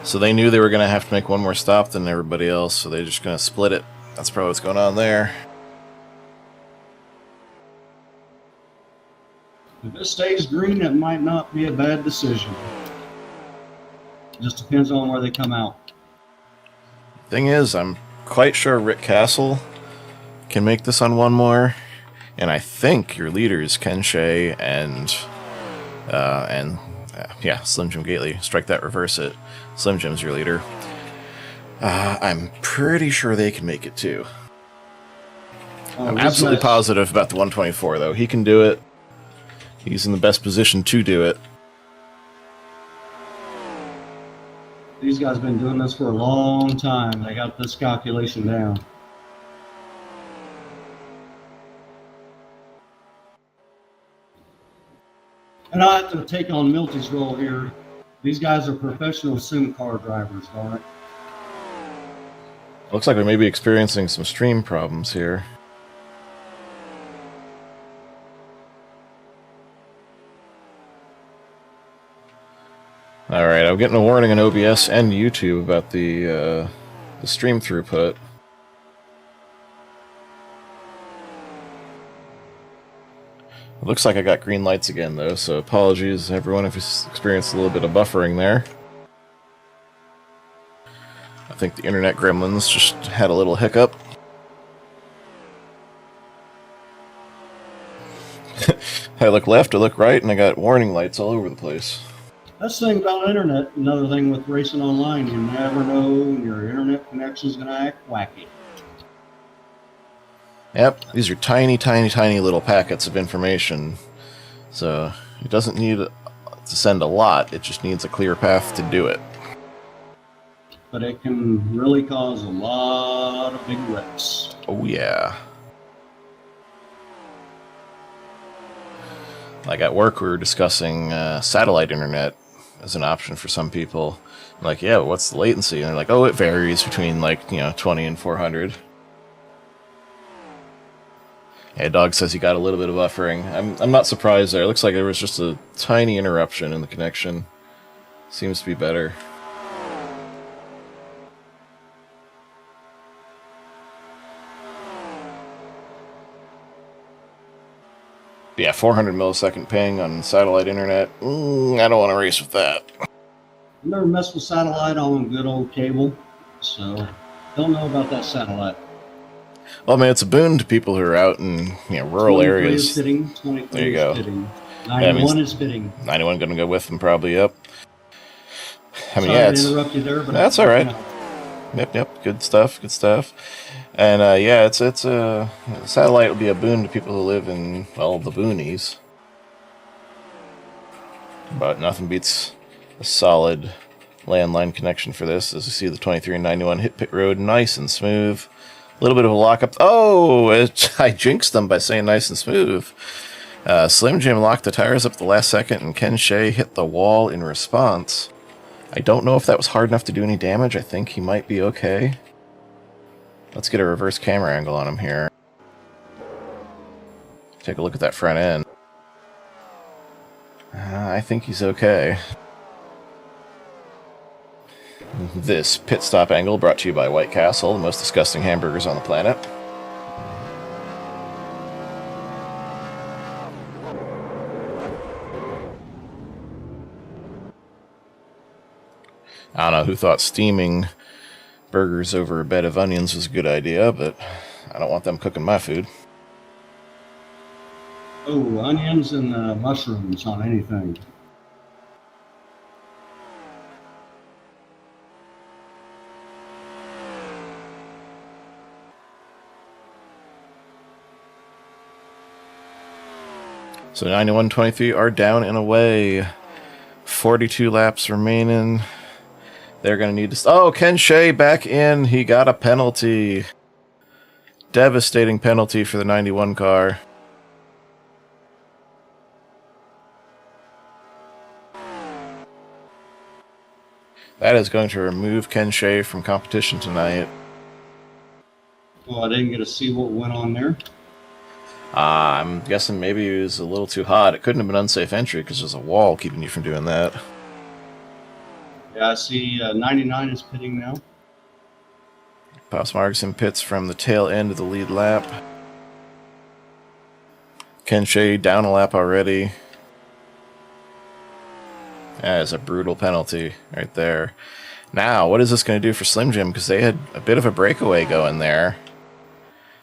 So they knew they were going to have to make one more stop than everybody else, so they're just going to split it. That's probably what's going on there. If this stays green, it might not be a bad decision. Just depends on where they come out. Thing is, I'm quite sure Rick Castle can make this on one more, and I think your leaders Ken Shea and Slim Jim Gately. Strike that, reverse it. Slim Jim's your leader. I'm pretty sure they can make it too. I'm absolutely positive about the 124 though. He can do it. He's in the best position to do it. These guys have been doing this for a long time. They got this calculation down. And I have to take on Milty's role here. These guys are professional sim car drivers, darn it. Looks like we may be experiencing some stream problems here. Alright, I'm getting a warning on OBS and YouTube about the stream throughput. It looks like I got green lights again, though, so apologies, everyone, if you experienced a little bit of buffering there. I think the internet gremlins just had a little hiccup. I look left, I look right, and I got warning lights all over the place. That's the thing about internet. Another thing with racing online, you never know when your internet connection's going to act wacky. Yep, these are tiny, tiny, tiny little packets of information. So it doesn't need to send a lot, it just needs a clear path to do it. But it can really cause a lot of big wrecks. Oh yeah. Like at work we were discussing satellite internet as an option for some people. I'm like, yeah, what's the latency? And they're like, oh, it varies between 20 and 400. Yeah, Dog says he got a little bit of buffering. I'm not surprised there. It looks like there was just a tiny interruption in the connection. Seems to be better. But yeah, 400 millisecond ping on satellite internet. I don't want to race with that. I've never messed with satellite on good old cable, so don't know about that satellite. Well, man, it's a boon to people who are out in rural areas. 23 there you go. Is fitting. 91 is fitting. 91 going to go with them probably. Yep. I mean, Sorry to interrupt you there, but that's all right. Yep. Good stuff. And it's satellite will be a boon to people who live in the boonies. But nothing beats a solid landline connection for this. As you see, the 23 and 91 hit pit road nice and smooth. A little bit of a lockup. Oh, I jinxed them by saying nice and smooth. Slim Jim locked the tires up the last second, and Ken Shea hit the wall in response. I don't know if that was hard enough to do any damage. I think he might be okay. Let's get a reverse camera angle on him here. Take a look at that front end. I think he's okay. This pit stop angle brought to you by White Castle, the most disgusting hamburgers on the planet. I don't know who thought steaming burgers over a bed of onions was a good idea, but I don't want them cooking my food. Oh, onions and mushrooms on anything. So 91.23 are down and away. 42 laps remaining. They're going to need to... Oh, Ken Shea back in. He got a penalty. Devastating penalty for the 91 car. That is going to remove Ken Shea from competition tonight. Well, I didn't get to see what went on there. I'm guessing maybe it was a little too hot. It couldn't have been unsafe entry because there's a wall keeping you from doing that. Yeah, I see 99 is pitting now. Pops Margson pits from the tail end of the lead lap. Ken Shea down a lap already. That is a brutal penalty right there. Now, what is this going to do for Slim Jim? Because they had a bit of a breakaway going there.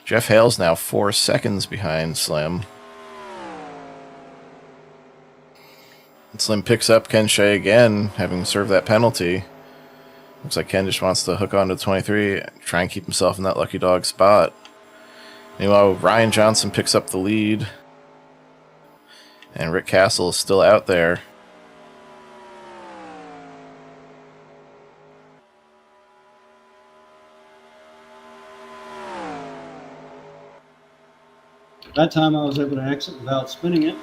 Jeff Hale's now 4 seconds behind Slim. And Slim picks up Ken Shea again, having served that penalty. Looks like Ken just wants to hook onto the 23, try and keep himself in that lucky dog spot. Meanwhile, Ryan Johnson picks up the lead. And Rick Castle is still out there. That time I was able to exit without spinning it.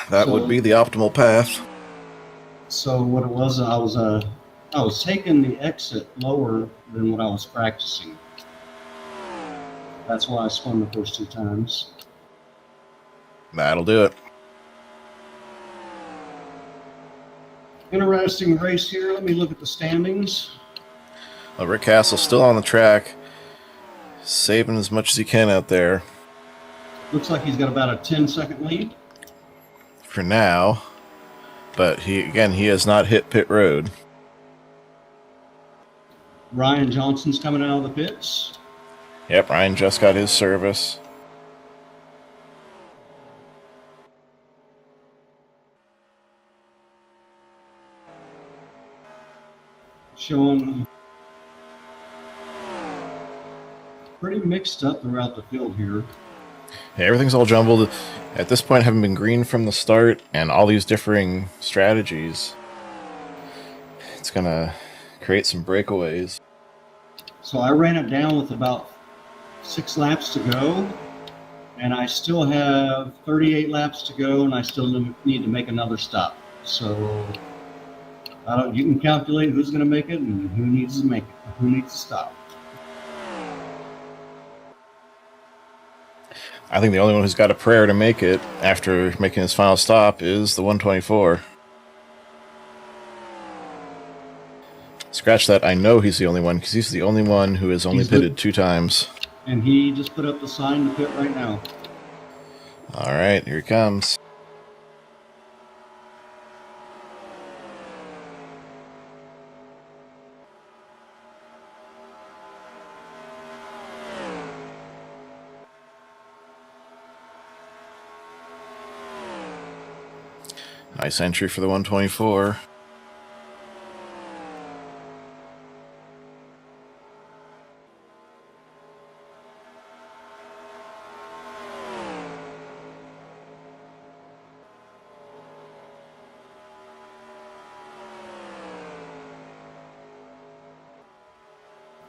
That would be the optimal path. So what it was, I was taking the exit lower than what I was practicing. That's why I spun the first 2 times. That'll do it. Interesting race here. Let me look at the standings. Well, Rick Castle's still on the track, saving as much as he can out there. Looks like he's got about a 10-second lead. For now. But he has not hit pit road. Ryan Johnson's coming out of the pits. Yep, Ryan just got his service. Showing pretty mixed up throughout the field here. Yeah, everything's all jumbled. At this point, having been green from the start and all these differing strategies, it's going to create some breakaways. So I ran it down with about 6 laps to go, and I still have 38 laps to go, and I still need to make another stop. So you can calculate who's going to make it and who needs to make it, who needs to stop. I think the only one who's got a prayer to make it after making his final stop is the 124. Scratch that, I know he's the only one, because he's the only one who has only pitted 2 times. And he just put up the sign to pit right now. All right, here he comes. Nice entry for the 124.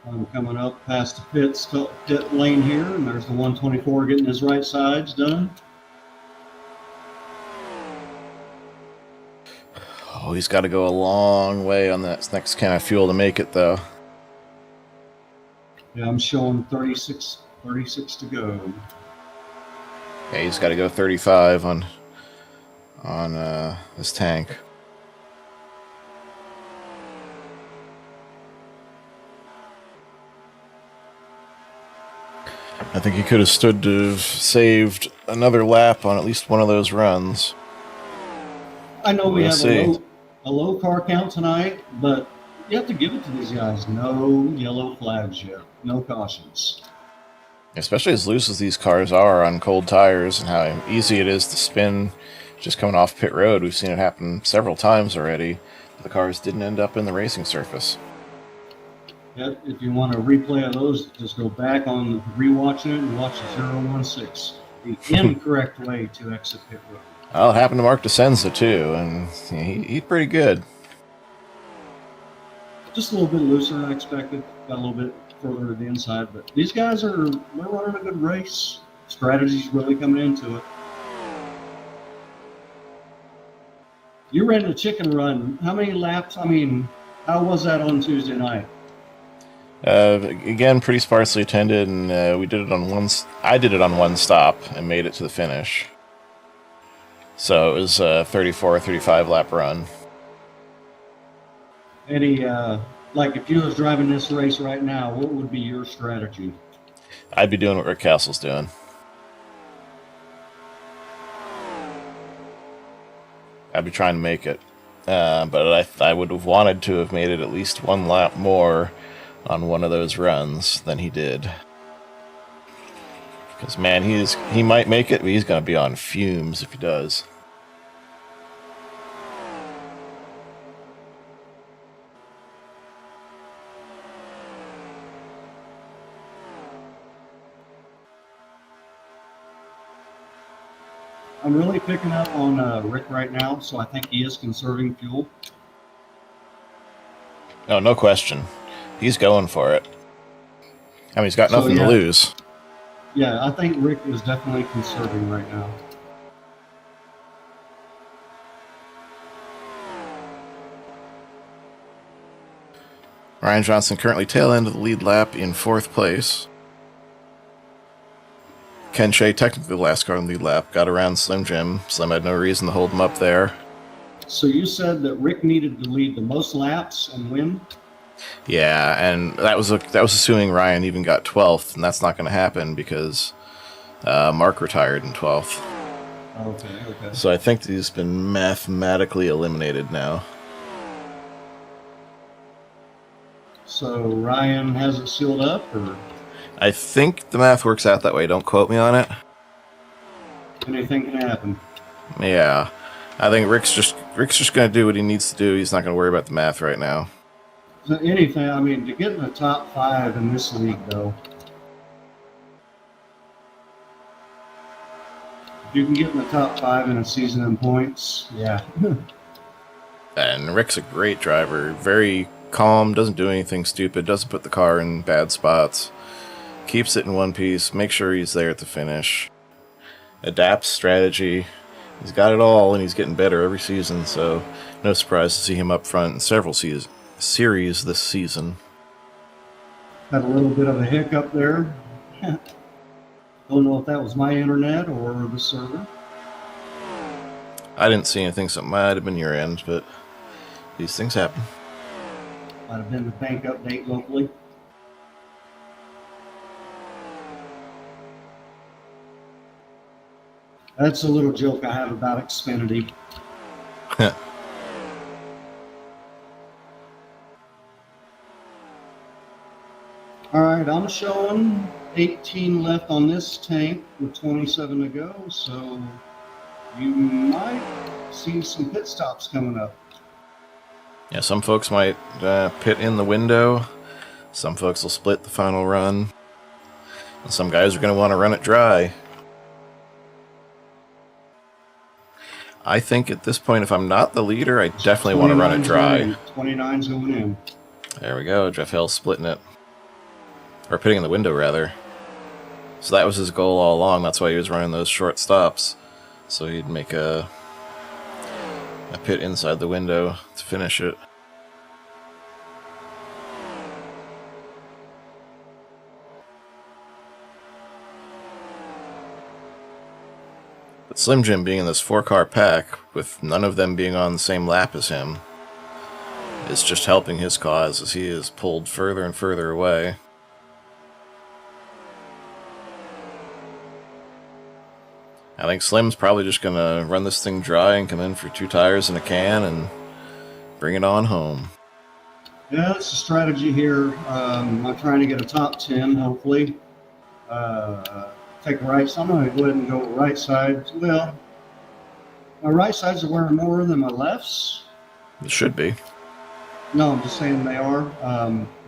I'm coming up past the pit lane here, and there's the 124 getting his right sides done. Oh, he's got to go a long way on that next can of fuel to make it, though. Yeah, I'm showing 36 to go. Yeah, he's got to go 35 on this tank. I think he could have stood to have saved another lap on at least one of those runs. I know we We'll have see. a low car count tonight, but you have to give it to these guys. No yellow flags yet. No cautions. Especially as loose as these cars are on cold tires and how easy it is to spin just coming off pit road. We've seen it happen several times already. The cars didn't end up in the racing surface. Yeah, if you want a replay of those, just go back on rewatching it and watch the 016. The incorrect way to exit pit road. Well, it happened to Mark DeSenza too, and he's pretty good. Just a little bit looser than I expected. Got a little bit further to the inside, but these guys they're running a good race. Strategy's really coming into it. You ran the chicken run. How many laps? I mean, how was that on Tuesday night? Again, pretty sparsely attended, and we did it on I did it on one stop and made it to the finish. So it was a 34 or 35 lap run. Any like if you was driving this race right now, what would be your strategy? I'd be doing what Rick Castle's doing. I'd be trying to make it. But I would have wanted to have made it at least one lap more on one of those runs than he did. Because, man, he might make it, but he's going to be on fumes if he does. I'm really picking up on Rick right now, so I think he is conserving fuel. Oh, no question. He's going for it. I mean, he's got nothing to lose. Yeah, I think Rick is definitely conserving right now. Ryan Johnson currently tail end of the lead lap in 4th place. Ken Shea, technically the last car in the lead lap, got around Slim Jim. Slim had no reason to hold him up there. So you said that Rick needed to lead the most laps and win? Yeah, and that was assuming Ryan even got 12th, and that's not going to happen because Mark retired in 12th. Okay. So I think he's been mathematically eliminated now. So Ryan has it sealed up, or I think the math works out that way. Don't quote me on it. anything can happen? Yeah, I think Rick's just going to do what he needs to do. He's not going to worry about the math right now. So anything, I mean, to get in the top 5 in this league, though, if you can get in the top 5 in a season in points, yeah. And Rick's a great driver. Very calm, doesn't do anything stupid, doesn't put the car in bad spots. Keeps it in one piece, makes sure he's there at the finish. Adapts strategy. He's got it all, and he's getting better every season, so no surprise to see him up front in several series this season. Had a little bit of a hiccup there. Don't know if that was my internet or the server. I didn't see anything, so it might have been your end, but these things happen. Might have been the bank update locally. That's a little joke I have about Xfinity. All right, I'm showing 18 left on this tank with 27 to go, so you might see some pit stops coming up. Yeah, some folks might pit in the window. Some folks will split the final run. And some guys are going to want to run it dry. I think at this point, if I'm not the leader, I definitely want to run it dry. 29's going in. There we go. Jeff Hill's splitting it. Or pitting in the window, rather. So that was his goal all along. That's why he was running those short stops. So he'd make a pit inside the window to finish it. But Slim Jim being in this 4-car pack, with none of them being on the same lap as him, is just helping his cause as he is pulled further and further away. I think Slim's probably just going to run this thing dry and come in for 2 tires and a can and bring it on home. Yeah, that's the strategy here. I'm trying to get a top 10, hopefully. Take a right. So I'm going to go ahead and go right side. Well, my right sides are wearing more than my lefts. It should be. No, I'm just saying they are.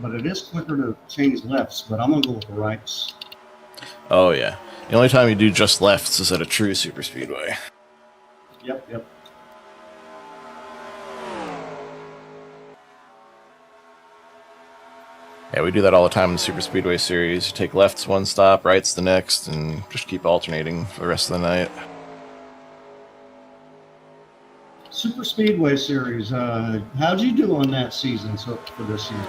But it is quicker to change lefts, but I'm going to go with the rights. Oh, yeah. The only time you do just lefts is at a true super speedway. Yep. Yeah, we do that all the time in the super speedway series. You take lefts one stop, rights the next, and just keep alternating for the rest of the night. Super Speedway Series, how'd you do on that season for this year?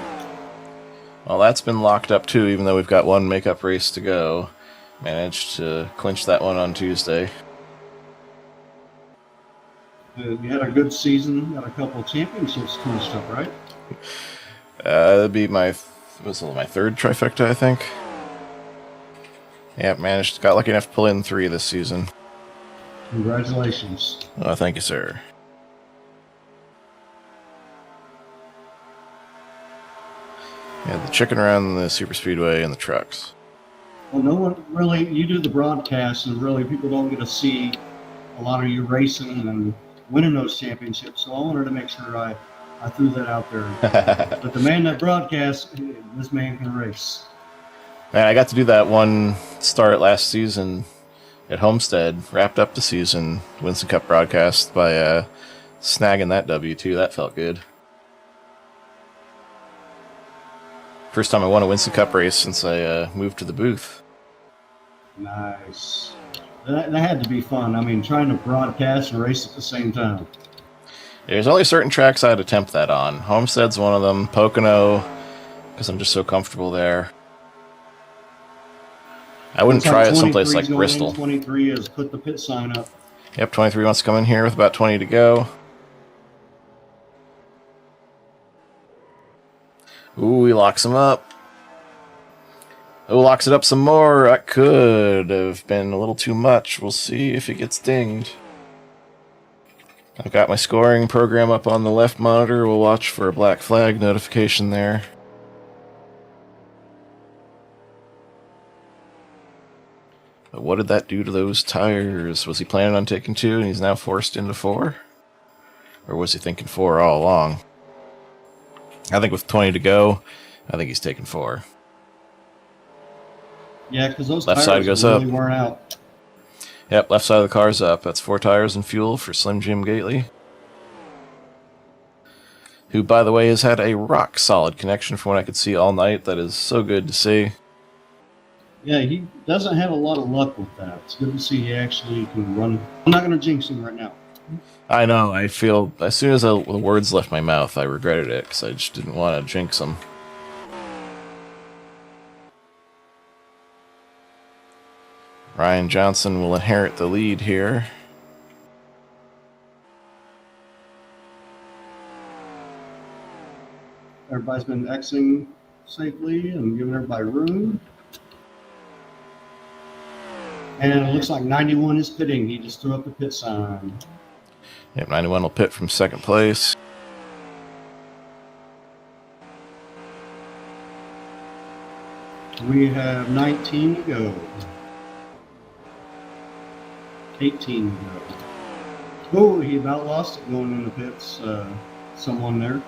Well, that's been locked up too, even though we've got one makeup race to go. Managed to clinch that one on Tuesday. You had a good season, got a couple of championships clinched up, right? That'd be my third trifecta, I think. Yeah, got lucky enough to pull in 3 this season. Congratulations. Oh, thank you, sir. Yeah, the chicken around the super speedway and the trucks. Well, no one really, you do the broadcast, and really people don't get to see a lot of you racing and winning those championships, so I wanted to make sure I threw that out there. But the man that broadcasts, this man can race. Man, I got to do that one start last season at Homestead, wrapped up the season, Winston Cup broadcast, by snagging that W, too. That felt good. First time I won a Winston Cup race since I moved to the booth. Nice. That had to be fun. I mean, trying to broadcast and race at the same time. There's only certain tracks I'd attempt that on. Homestead's one of them. Pocono, because I'm just so comfortable there. I wouldn't try it someplace like Bristol. 23 has put the pit sign up. Yep, 23 wants to come in here with about 20 to go. Ooh, he locks him up. Oh, locks it up some more. That could have been a little too much. We'll see if it gets dinged. I've got my scoring program up on the left monitor. We'll watch for a black flag notification there. But what did that do to those tires? Was he planning on taking 2 and he's now forced into 4? Or was he thinking 4 all along? I think with 20 to go, I think he's taking 4. Yeah, because those left tires side goes really up. Worn out. Yep, left side of the car's up. That's 4 tires and fuel for Slim Jim Gately, who, by the way, has had a rock-solid connection from what I could see all night. That is so good to see. Yeah, he doesn't have a lot of luck with that. It's good to see he actually can run. I'm not going to jinx him right now. I know. I feel, as soon as the words left my mouth, I regretted it, because I just didn't want to jinx him. Ryan Johnson will inherit the lead here. Everybody's been Xing safely and giving everybody room. And it looks like 91 is pitting. He just threw up the pit sign. Yep, 91 will pit from second place. We have 19 to go. 18 to go. Oh, he about lost it going in the pits. Someone there.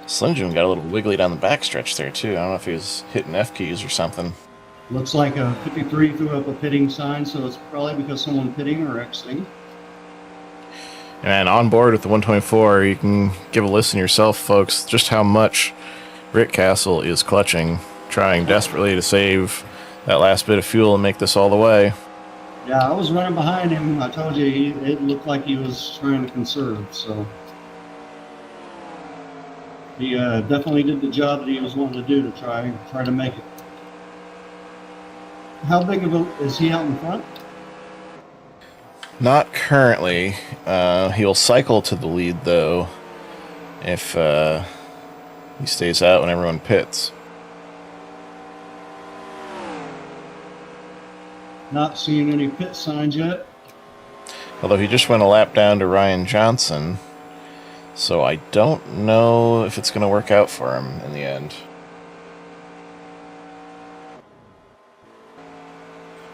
Slim Jim got a little wiggly down the backstretch there, too. I don't know if he was hitting F keys or something. Looks like a 53 threw up a pitting sign, so it's probably because someone pitting or exiting. And on board with the 124, you can give a listen yourself, folks, just how much Rick Castle is clutching, trying desperately to save that last bit of fuel and make this all the way. Yeah, I was running behind him. I told you, it looked like he was trying to conserve, so he definitely did the job that he was wanting to do to try to make it. How big of a is he out in front? Not currently. He'll cycle to the lead, though, if he stays out when everyone pits. Not seeing any pit signs yet. Although he just went a lap down to Ryan Johnson, so I don't know if it's going to work out for him in the end.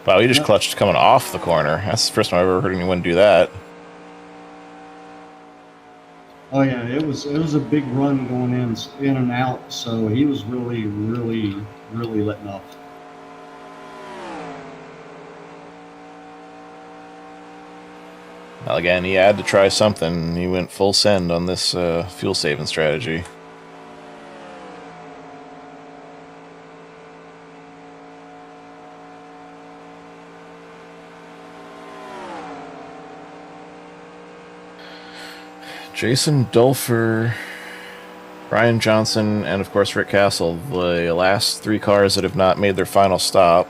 Wow, he just clutched coming off the corner. That's the first time I've ever heard anyone do that. Oh yeah, it was a big run going in and out, so he was really letting off. Well, again, he had to try something. He went full send on this fuel saving strategy. Jason Dulfer, Ryan Johnson, and of course Rick Castle, the last three cars that have not made their final stop.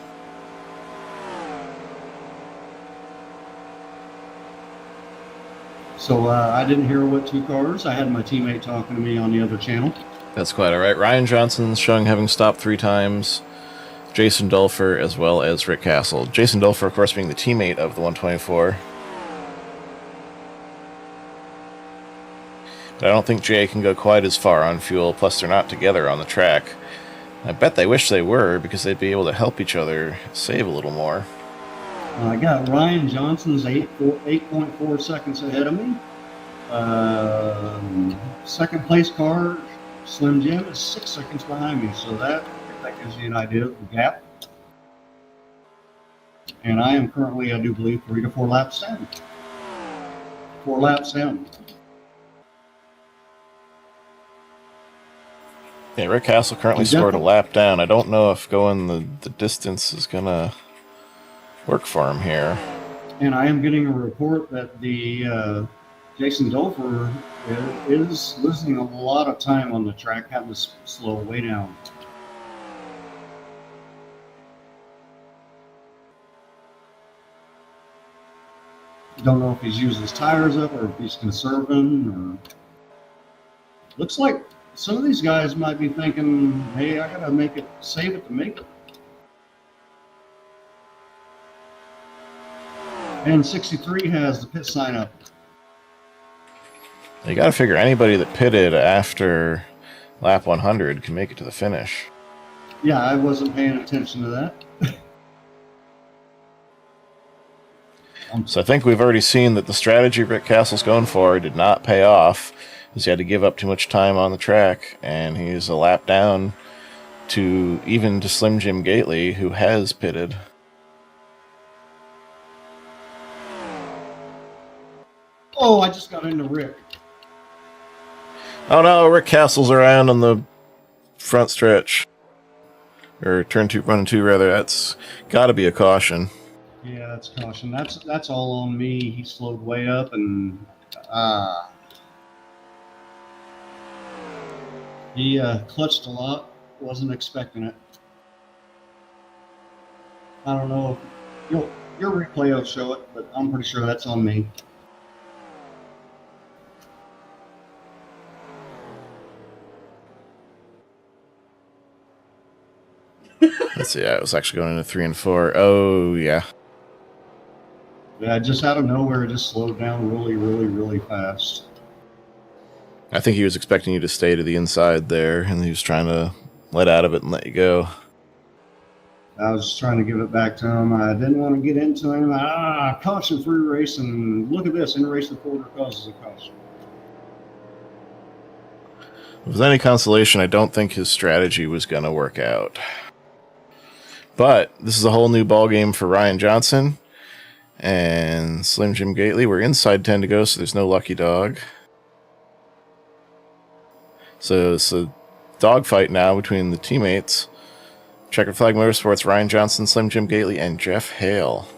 So I didn't hear what two cars. I had my teammate talking to me on the other channel. That's quite all right. Ryan Johnson's showing having stopped 3 times. Jason Dulfer as well as Rick Castle. Jason Dulfer, of course, being the teammate of the 124. But I don't think Jay can go quite as far on fuel, plus they're not together on the track. I bet they wish they were, because they'd be able to help each other save a little more. I got Ryan Johnson's 8.4 seconds ahead of me. Second place car, Slim Jim, is 6 seconds behind me, so that gives you an idea of the gap. And I am currently, I do believe, 3 to 4 laps down. 4 laps down. Yeah, Rick Castle currently scored a lap down. I don't know if going the distance is going to work for him here. And I am getting a report that the Jason Dulfer is losing a lot of time on the track, having to slow way down. Don't know if he's using his tires up or if he's conserving. Or looks like some of these guys might be thinking, hey, I got to save it to make it. And 63 has the pit sign up. You got to figure anybody that pitted after lap 100 can make it to the finish. Yeah, I wasn't paying attention to that. So I think we've already seen that the strategy Rick Castle's going for did not pay off, because he had to give up too much time on the track, and he's a lap down to Slim Jim Gately, who has pitted. Oh, I just got into Rick. Oh no, Rick Castle's around on the front stretch. Or running two, rather. That's got to be a caution. Yeah, that's caution. That's all on me. He slowed way up, and he clutched a lot. Wasn't expecting it. I don't know if your replay will show it, but I'm pretty sure that's on me. Let's see, I was actually going into 3 and 4. Oh, yeah. Yeah, just out of nowhere, it just slowed down really fast. I think he was expecting you to stay to the inside there, and he was trying to let out of it and let you go. I was just trying to give it back to him. I didn't want to get into him. Caution free race, and look at this. In race reporter causes a caution. If there's any consolation, I don't think his strategy was going to work out. But this is a whole new ballgame for Ryan Johnson and Slim Jim Gately. We're inside 10 to go, so there's no lucky dog. So dogfight now between the teammates. Checkered Flag Motorsports, Ryan Johnson, Slim Jim Gately, and Jeff Hale.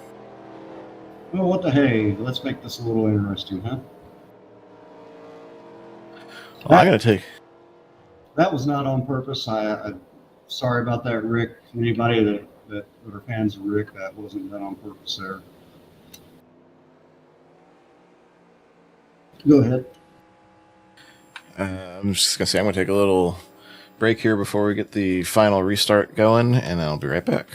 Well, what the hey? Let's make this a little interesting, huh? Well, I'm going to take... That was not on purpose. I sorry about that, Rick. Anybody that are fans of Rick, that wasn't done on purpose there. Go ahead. I'm just going to say I'm going to take a little break here before we get the final restart going, and I'll be right back.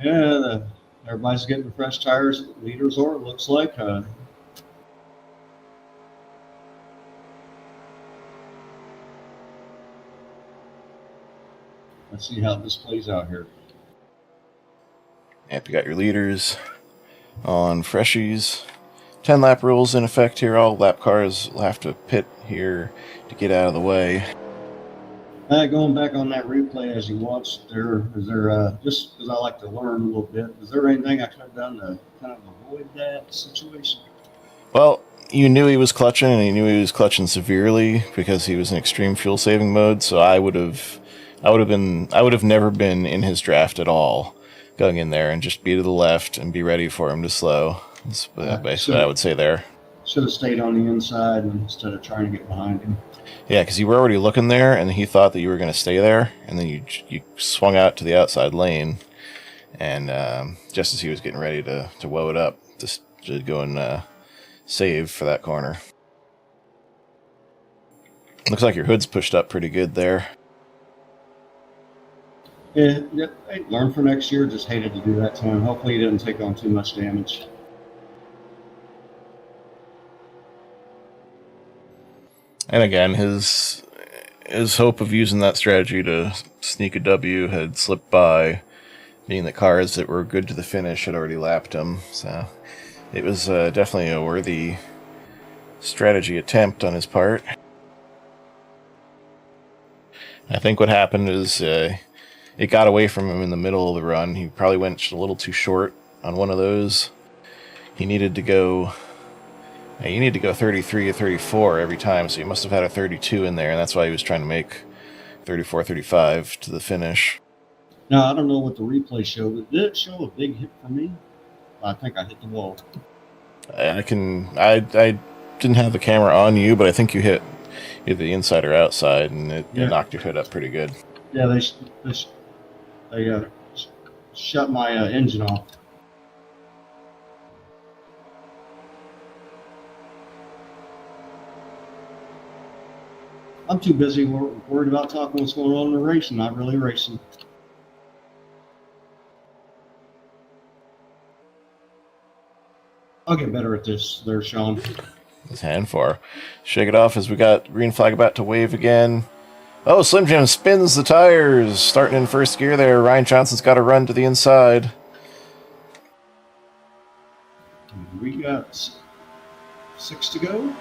Yeah, everybody's getting fresh tires at Lead Resort, looks like. Let's see how this plays out here. Yep, you got your leaders on freshies. 10 lap rules in effect here. All lap cars will have to pit here to get out of the way. Going back on that replay as you watched there, is there, just because I like to learn a little bit, is there anything I could have done to kind of avoid that situation? Well, you knew he was clutching, and you knew he was clutching severely because he was in extreme fuel saving mode. So I would have never been in his draft at all, going in there and just be to the left and be ready for him to slow. That's basically what I would say there. Should have stayed on the inside instead of trying to get behind him. Yeah, because you were already looking there, and he thought that you were going to stay there, and then you swung out to the outside lane, and just as he was getting ready to woe it up, just to go and save for that corner. Looks like your hood's pushed up pretty good there. Yeah, hey, learn for next year. Just hated to do that to him. Hopefully he didn't take on too much damage. And again, his hope of using that strategy to sneak a W had slipped by, being that cars that were good to the finish had already lapped him. So it was definitely a worthy strategy attempt on his part. I think what happened is it got away from him in the middle of the run. He probably went a little too short on one of those. He needed to go... You need to go 33 or 34 every time, so he must have had a 32 in there, and that's why he was trying to make 34, 35 to the finish. Now, I don't know what the replay showed, but did it show a big hit for me? I think I hit the wall. I didn't have the camera on you, but I think you hit either the inside or outside, and it knocked your hood up pretty good. Yeah, they shut my engine off. I'm too busy worried about talking what's going on in the race and not really racing. I'll get better at this there, Sean. His hand for. Shake it off as we got green flag about to wave again. Oh, Slim Jim spins the tires. Starting in first gear there. Ryan Johnson's got to run to the inside. We got 6 to go.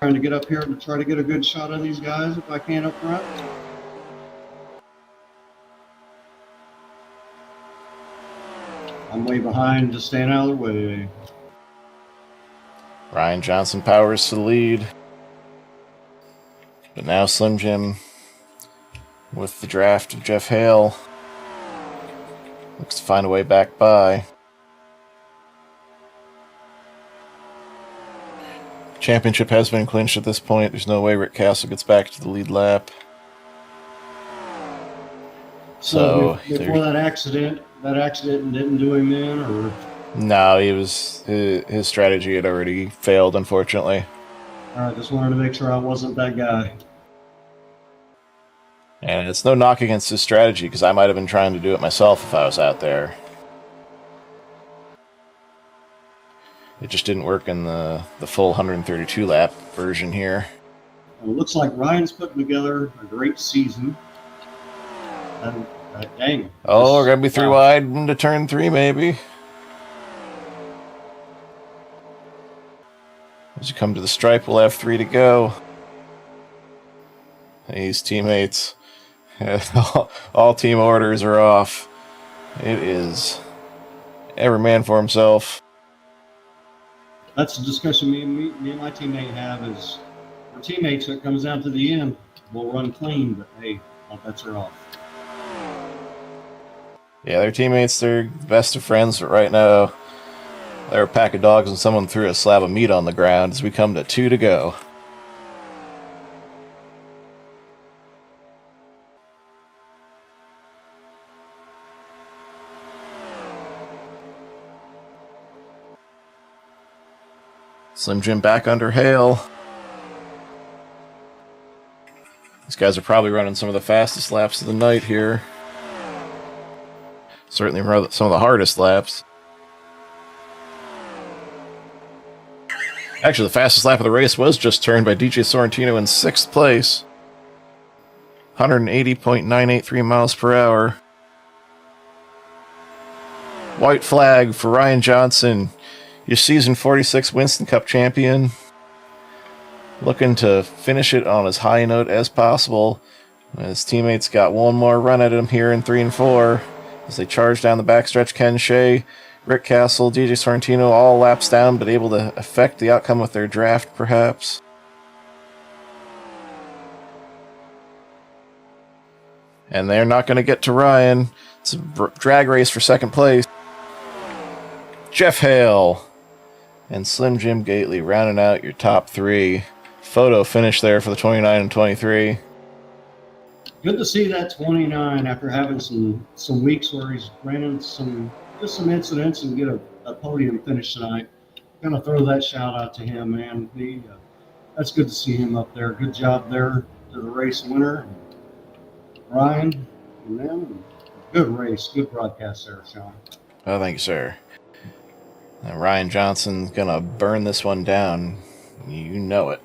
Trying to get up here to try to get a good shot of these guys if I can up front. I'm way behind, just staying out of the way. Ryan Johnson powers to the lead. But now Slim Jim with the draft of Jeff Hale. Looks to find a way back by. Championship has been clinched at this point. There's no way Rick Castle gets back to the lead lap. So before that accident didn't do him in, or no, his strategy had already failed, unfortunately. All right, just wanted to make sure I wasn't that guy. And it's no knock against his strategy, because I might have been trying to do it myself if I was out there. It just didn't work in the full 132 lap version here. Well, it looks like Ryan's putting together a great season. Dang. Oh, we're going to be three wide into turn 3, maybe. As you come to the stripe, we'll have 3 to go. These teammates, all team orders are off. It is every man for himself. That's the discussion me and my teammate have is we're teammates. When it comes down to the end, we'll run clean, but hey, all bets are off. Yeah, they're teammates, they're best of friends, but right now they're a pack of dogs and someone threw a slab of meat on the ground as we come to 2 to go. Slim Jim back under Hale. These guys are probably running some of the fastest laps of the night here. Certainly some of the hardest laps. Actually, the fastest lap of the race was just turned by DJ Sorrentino in 6th place. 180.983 miles per hour. White flag for Ryan Johnson, your season 46 Winston Cup champion. Looking to finish it on as high a note as possible. His teammates got one more run at him here in 3 and 4. As they charge down the backstretch, Ken Shea, Rick Castle, DJ Sorrentino all laps down, but able to affect the outcome with their draft, perhaps. And they're not going to get to Ryan. It's a drag race for 2nd place. Jeff Hale and Slim Jim Gately rounding out your top 3. Photo finish there for the 29 and 23. Good to see that 29 after having some weeks where he's ran into some incidents and get a podium finish tonight. Gonna throw that shout out to him, man. That's good to see him up there. Good job there to the race winner, Ryan, and them. Good race, good broadcast there, Sean. Oh, thank you, sir. And Ryan Johnson's gonna burn this one down. You know it.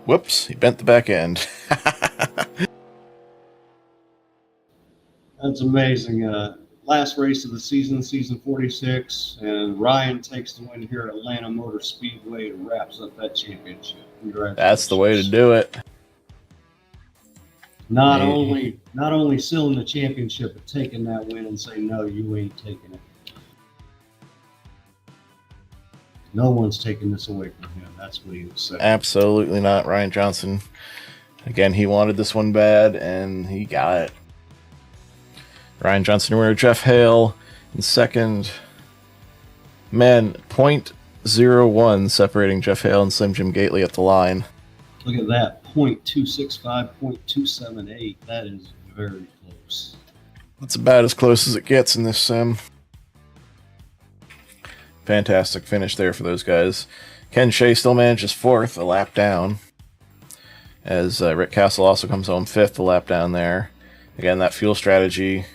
Whoops, he bent the back end. That's amazing. Last race of the season, season 46, and Ryan takes the win here at Atlanta Motor Speedway and wraps up that championship. Congratulations. That's the way to do it. Not only sealing the championship, but taking that win and saying, no, you ain't taking it. No one's taking this away from him. That's what he was saying. Absolutely not. Ryan Johnson, again, he wanted this one bad, and he got it. Ryan Johnson winner, Jeff Hale in 2nd. Man, 0.01 separating Jeff Hale and Slim Jim Gately at the line. Look at that, 0.265, 0.278. That is very close. That's about as close as it gets in this sim. Fantastic finish there for those guys. Ken Shea still manages 4th, a lap down. As Rick Castle also comes home 5th, a lap down there. Again, that fuel strategy,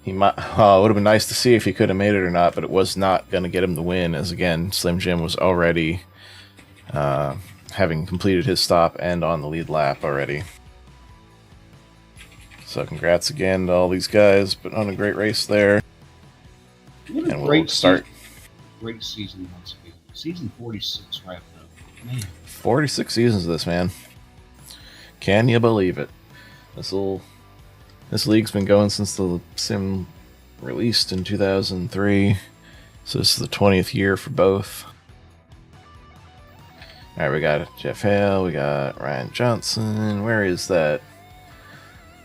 it would have been nice to see if he could have made it or not, but it was not going to get him the win, as again, Slim Jim was already having completed his stop and on the lead lap already. So congrats again to all these guys, but on a great race there. What a And great we'll start. great season once again. Season 46 wrapped up. Man, 46 seasons of this, man. Can you believe it? This league's been going since the sim released in 2003. So this is the 20th year for both. All right, we got Jeff Hale, we got Ryan Johnson. Where is that?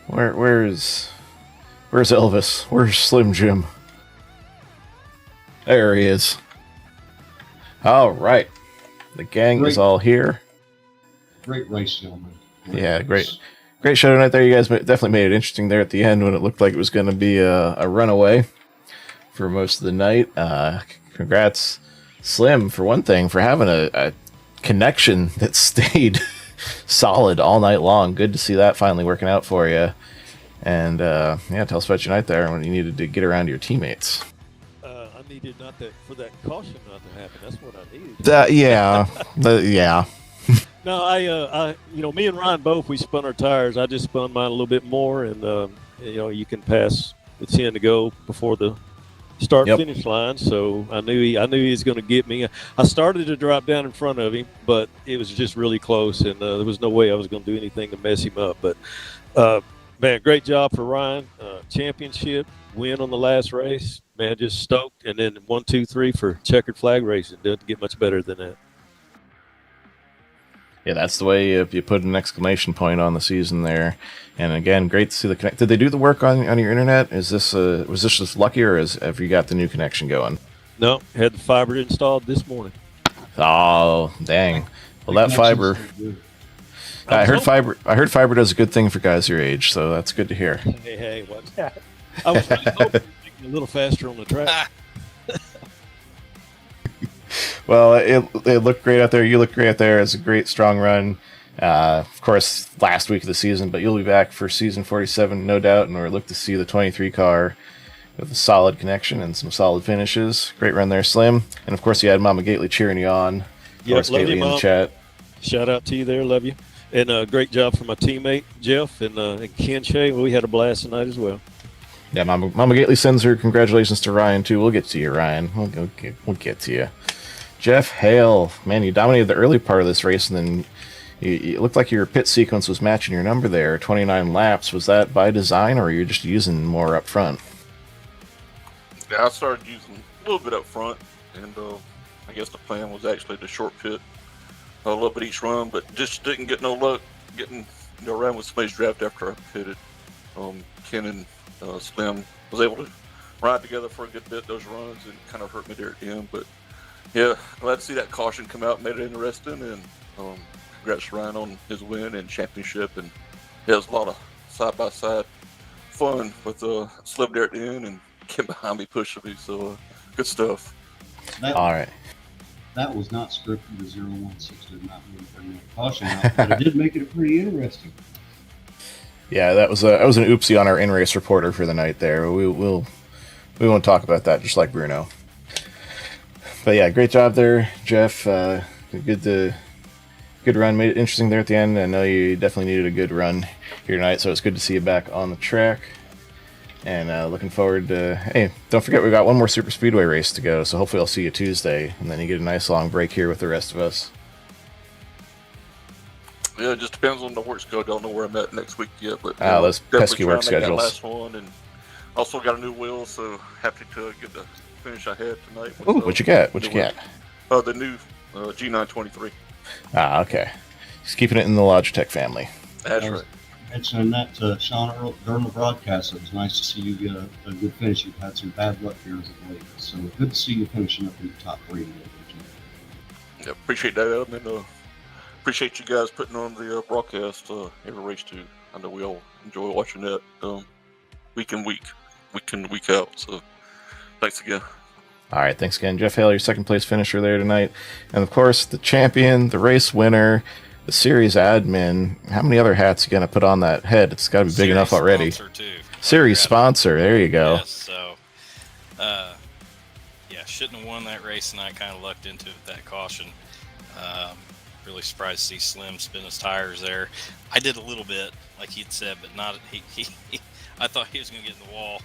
Where's Elvis? Where's Slim Jim? There he is. All right, the gang is all here. Great race, gentlemen. Yeah, great show tonight there. You guys definitely made it interesting there at the end when it looked like it was going to be a runaway for most of the night. Congrats, Slim, for one thing, for having a connection that stayed solid all night long. Good to see that finally working out for you. And yeah, tell us about your night there when you needed to get around to your teammates. I needed for that caution not to happen. That's what I needed. Yeah. No, I me and Ryan both, we spun our tires. I just spun mine a little bit more, and you can pass with 10 to go before the start-finish line. So I knew he was going to get me. I started to drop down in front of him, but it was just really close, and there was no way I was going to do anything to mess him up. But man, great job for Ryan. Championship win on the last race. Man, just stoked. And then 1, 2, 3 for checkered flag racing. Doesn't get much better than that. Yeah, that's the way if you put an exclamation point on the season there. And again, great to see the connect. Did they do the work on your internet? Was this just lucky, or have you got the new connection going? No, had the fiber installed this morning. Oh, dang! Well, that fiber. I heard fiber does a good thing for guys your age, so that's good to hear. Hey, what's that? I was really hoping a little faster on the track. Well, it looked great out there. You looked great out there. It's a great, strong run. Of course, last week of the season, but you'll be back for season 47, no doubt, and we're looking to see the 23 car with a solid connection and some solid finishes. Great run there, Slim. And, of course, you had Mama Gately cheering you on. Yes, love Gately you, in Mom. the chat. Shout out to you there. Love you. And great job for my teammate, Jeff, and Ken Shea. We had a blast tonight as well. Yeah, Mama Gately sends her congratulations to Ryan, too. We'll get to you, Ryan. We'll get to you. Jeff Hale, man, you dominated the early part of this race, and then it looked like your pit sequence was matching your number there, 29 laps. Was that by design, or were you just using more up front? Yeah, I started using a little bit up front, and I guess the plan was actually to short pit a little bit each run, but just didn't get no luck getting around with somebody's draft after I pitted. Ken and Slim was able to ride together for a good bit those runs, and kind of hurt me there at the end, but yeah, glad to see that caution come out, made it interesting, and congrats to Ryan on his win and championship. And yeah, it was a lot of side-by-side fun with Slim there at the end and Kim behind me pushing me, so good stuff. All right. That was not scripted. The 016 did not really bring that caution out, but it did make it pretty interesting. Yeah, that was an oopsie on our in-race reporter for the night there. We won't talk about that, just like Bruno. But yeah, great job there, Jeff. Good run. Made it interesting there at the end. I know you definitely needed a good run here tonight, so it's good to see you back on the track. And looking forward to, hey, don't forget we got one more Super Speedway race to go, so hopefully I'll see you Tuesday, and then you get a nice long break here with the rest of us. Yeah, it just depends on the work schedule. Don't know where I'm at next week yet, but Those pesky work trying to make that schedules. last one, and also got a new wheel, so happy to get the finish I had tonight. With, Ooh, what you got? What you got? The new G923. Ah, okay. Just keeping it in the Logitech family. That's right. Mentioning that to Sean Earl during the broadcast, it was nice to see you get a good finish. You've had some bad luck here as of late, so good to see you finishing up in the top 3. Yeah, appreciate that, Adam, and appreciate you guys putting on the broadcast every race too. I know we all enjoy watching that week in, week out. So thanks again. All right, thanks again, Jeff Hale, your second place finisher there tonight. And of course, the champion, the race winner, the series admin. How many other hats you going to put on that head? It's got to be big enough already. Series sponsor, there you go. Yes, so, yeah, shouldn't have won that race, and I kind of lucked into it with that caution. Really surprised to see Slim spin his tires there. I did a little bit, like he had said, but not. I thought he was going to get in the wall.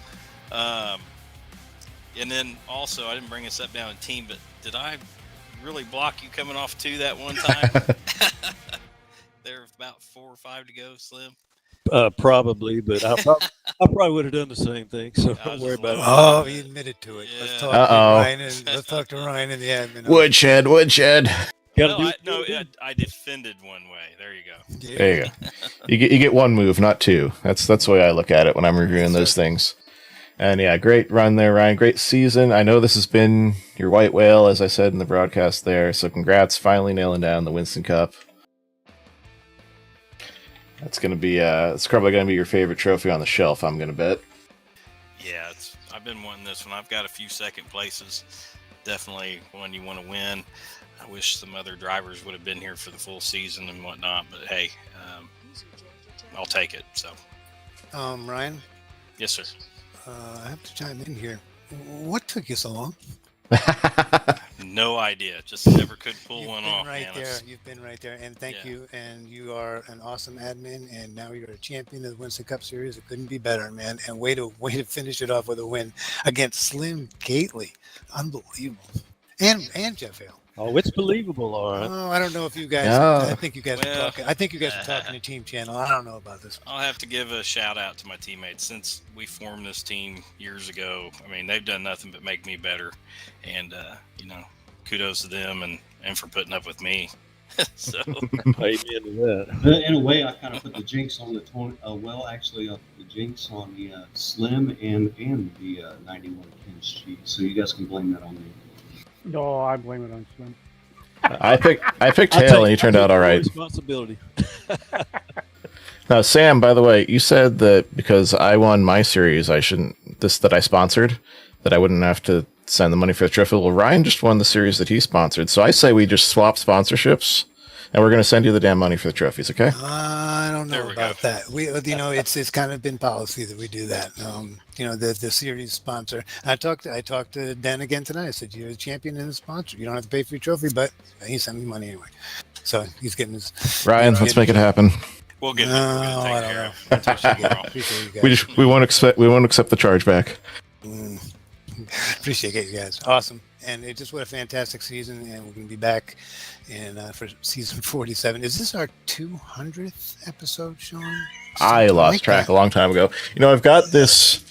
And then also, I didn't bring us up down a team, but did I really block you coming off 2 that one time? There were about 4 or 5 to go, Slim. Probably, but I probably would have done the same thing. So I don't was worry just about it. Oh, he admitted to it. Yeah. Let's talk Uh-oh. to Ryan and let's talk to Ryan and the admin. Woodshed. Gotta No, do- I defended one way. There you go. There you go. You get one move, not two. That's the way I look at it when I'm reviewing those things. And yeah, great run there, Ryan. Great season. I know this has been your white whale, as I said in the broadcast there. So congrats, finally nailing down the Winston Cup. That's gonna be it's probably gonna be your favorite trophy on the shelf, I'm gonna bet. Yeah, I've been wanting this one. I've got a few second places. Definitely one you want to win. I wish some other drivers would have been here for the full season and whatnot, but hey, I'll take it. So, Ryan, yes, sir. I have to chime in here. What took you so long? No idea. Just never could pull one off. Right Man. there. You've been right there, and thank Yeah. you. And you are an awesome admin, and now you're a champion of the Winston Cup Series. It couldn't be better, man. And way to finish it off with a win against Slim Gately. Unbelievable. And Jeff Hale. Oh, it's believable, all right. Oh, I don't know if you guys. Yeah. I think you guys were Well, talking. I think you guys were talking to Team Channel. I don't know about this. I'll have to give a shout out to my teammates since we formed this team years ago. I mean, they've done nothing but make me better, and kudos to them and for putting up with me. So Amen to that. In a way, I kind of put the jinx on the 20. Actually, the jinx on the Slim and the 91 Kins G. So you guys can blame that on me. No, I blame it on Slim. I picked Hale, and he turned out all right. Responsibility. Now, Sam, by the way, you said that because I won my series, that I sponsored, that I wouldn't have to send the money for the trophy. Well, Ryan just won the series that he sponsored, so I say we just swap sponsorships, and we're going to send you the damn money for the trophies, okay? I don't There know we about go. that. It's kind of been policy that we do that. The series sponsor. I talked to Dan again tonight. I said, you're a champion and a sponsor. You don't have to pay for your trophy, but he sent me money anyway. So he's getting his. Ryan, let's make it happen. we'll get No, that. We're I gonna don't take care know. of. That's what you get. Overall. Appreciate you guys. We won't accept the chargeback. Appreciate you guys. Awesome. And it just what a fantastic season. And we're going to be back for season 47. Is this our 200th episode, Sean? I Something lost like track that. a long time ago. I've got this.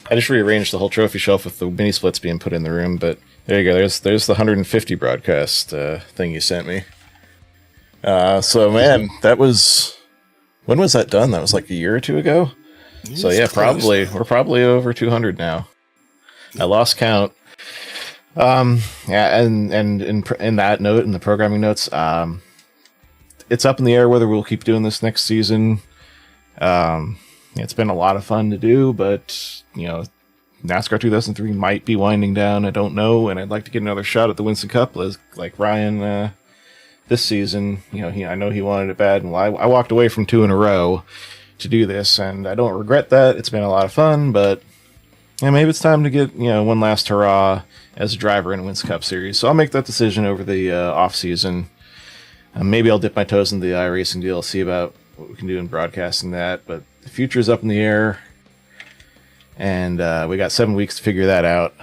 I just rearranged the whole trophy shelf with the mini splits being put in the room, but there you go. There's the 150 broadcast thing you sent me. So man, that was. When was that done? That was like a year or two ago. So It's yeah, close. we're probably over 200 now. I lost count. Yeah, and in that note, in the programming notes, it's up in the air whether we'll keep doing this next season. It's been a lot of fun to do, but NASCAR 2003 might be winding down. I don't know, and I'd like to get another shot at the Winston Cup, like Ryan this season. I know he wanted it bad, and I walked away from 2 in a row to do this, and I don't regret that. It's been a lot of fun, but maybe it's time to get one last hurrah as a driver in a Winston Cup Series. So I'll make that decision over the off season. Maybe I'll dip my toes into the iRacing deal, see about what we can do in broadcasting that. But the future's up in the air, and we got 7 weeks to figure that out.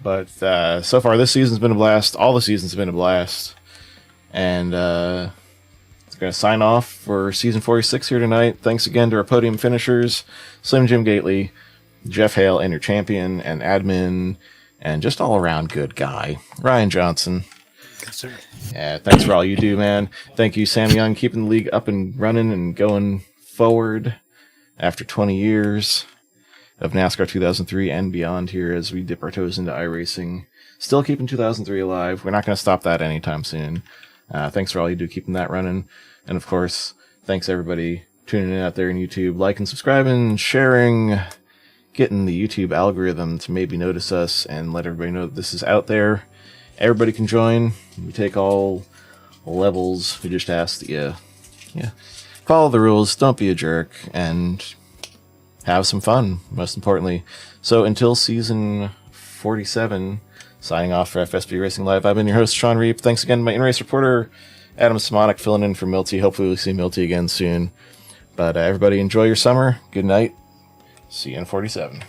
But so far, this season's been a blast. All the seasons have been a blast. And it's going to sign off for season 46 here tonight. Thanks again to our podium finishers, Slim Jim Gately, Jeff Hale, and your champion and admin, and just all around good guy, Ryan Johnson. Yes, sir. Yeah, thanks for all you do, man. Thank you, Sam Young, keeping the league up and running and going forward after 20 years of NASCAR 2003 and beyond here as we dip our toes into iRacing. Still keeping 2003 alive. We're not going to stop that anytime soon. Thanks for all you do keeping that running. And of course, thanks everybody tuning in out there in YouTube, liking, subscribing, sharing, getting the YouTube algorithm to maybe notice us and let everybody know that this is out there. Everybody can join. We take all levels. We just ask that you follow the rules, don't be a jerk, and have some fun, most importantly. So until season 47, signing off for FSB Racing Live, I've been your host, Sean Reap. Thanks again to my in-race reporter, Adam Simonik, filling in for Milty. Hopefully we'll see Milty again soon. But everybody enjoy your summer. Good night. See you in 47.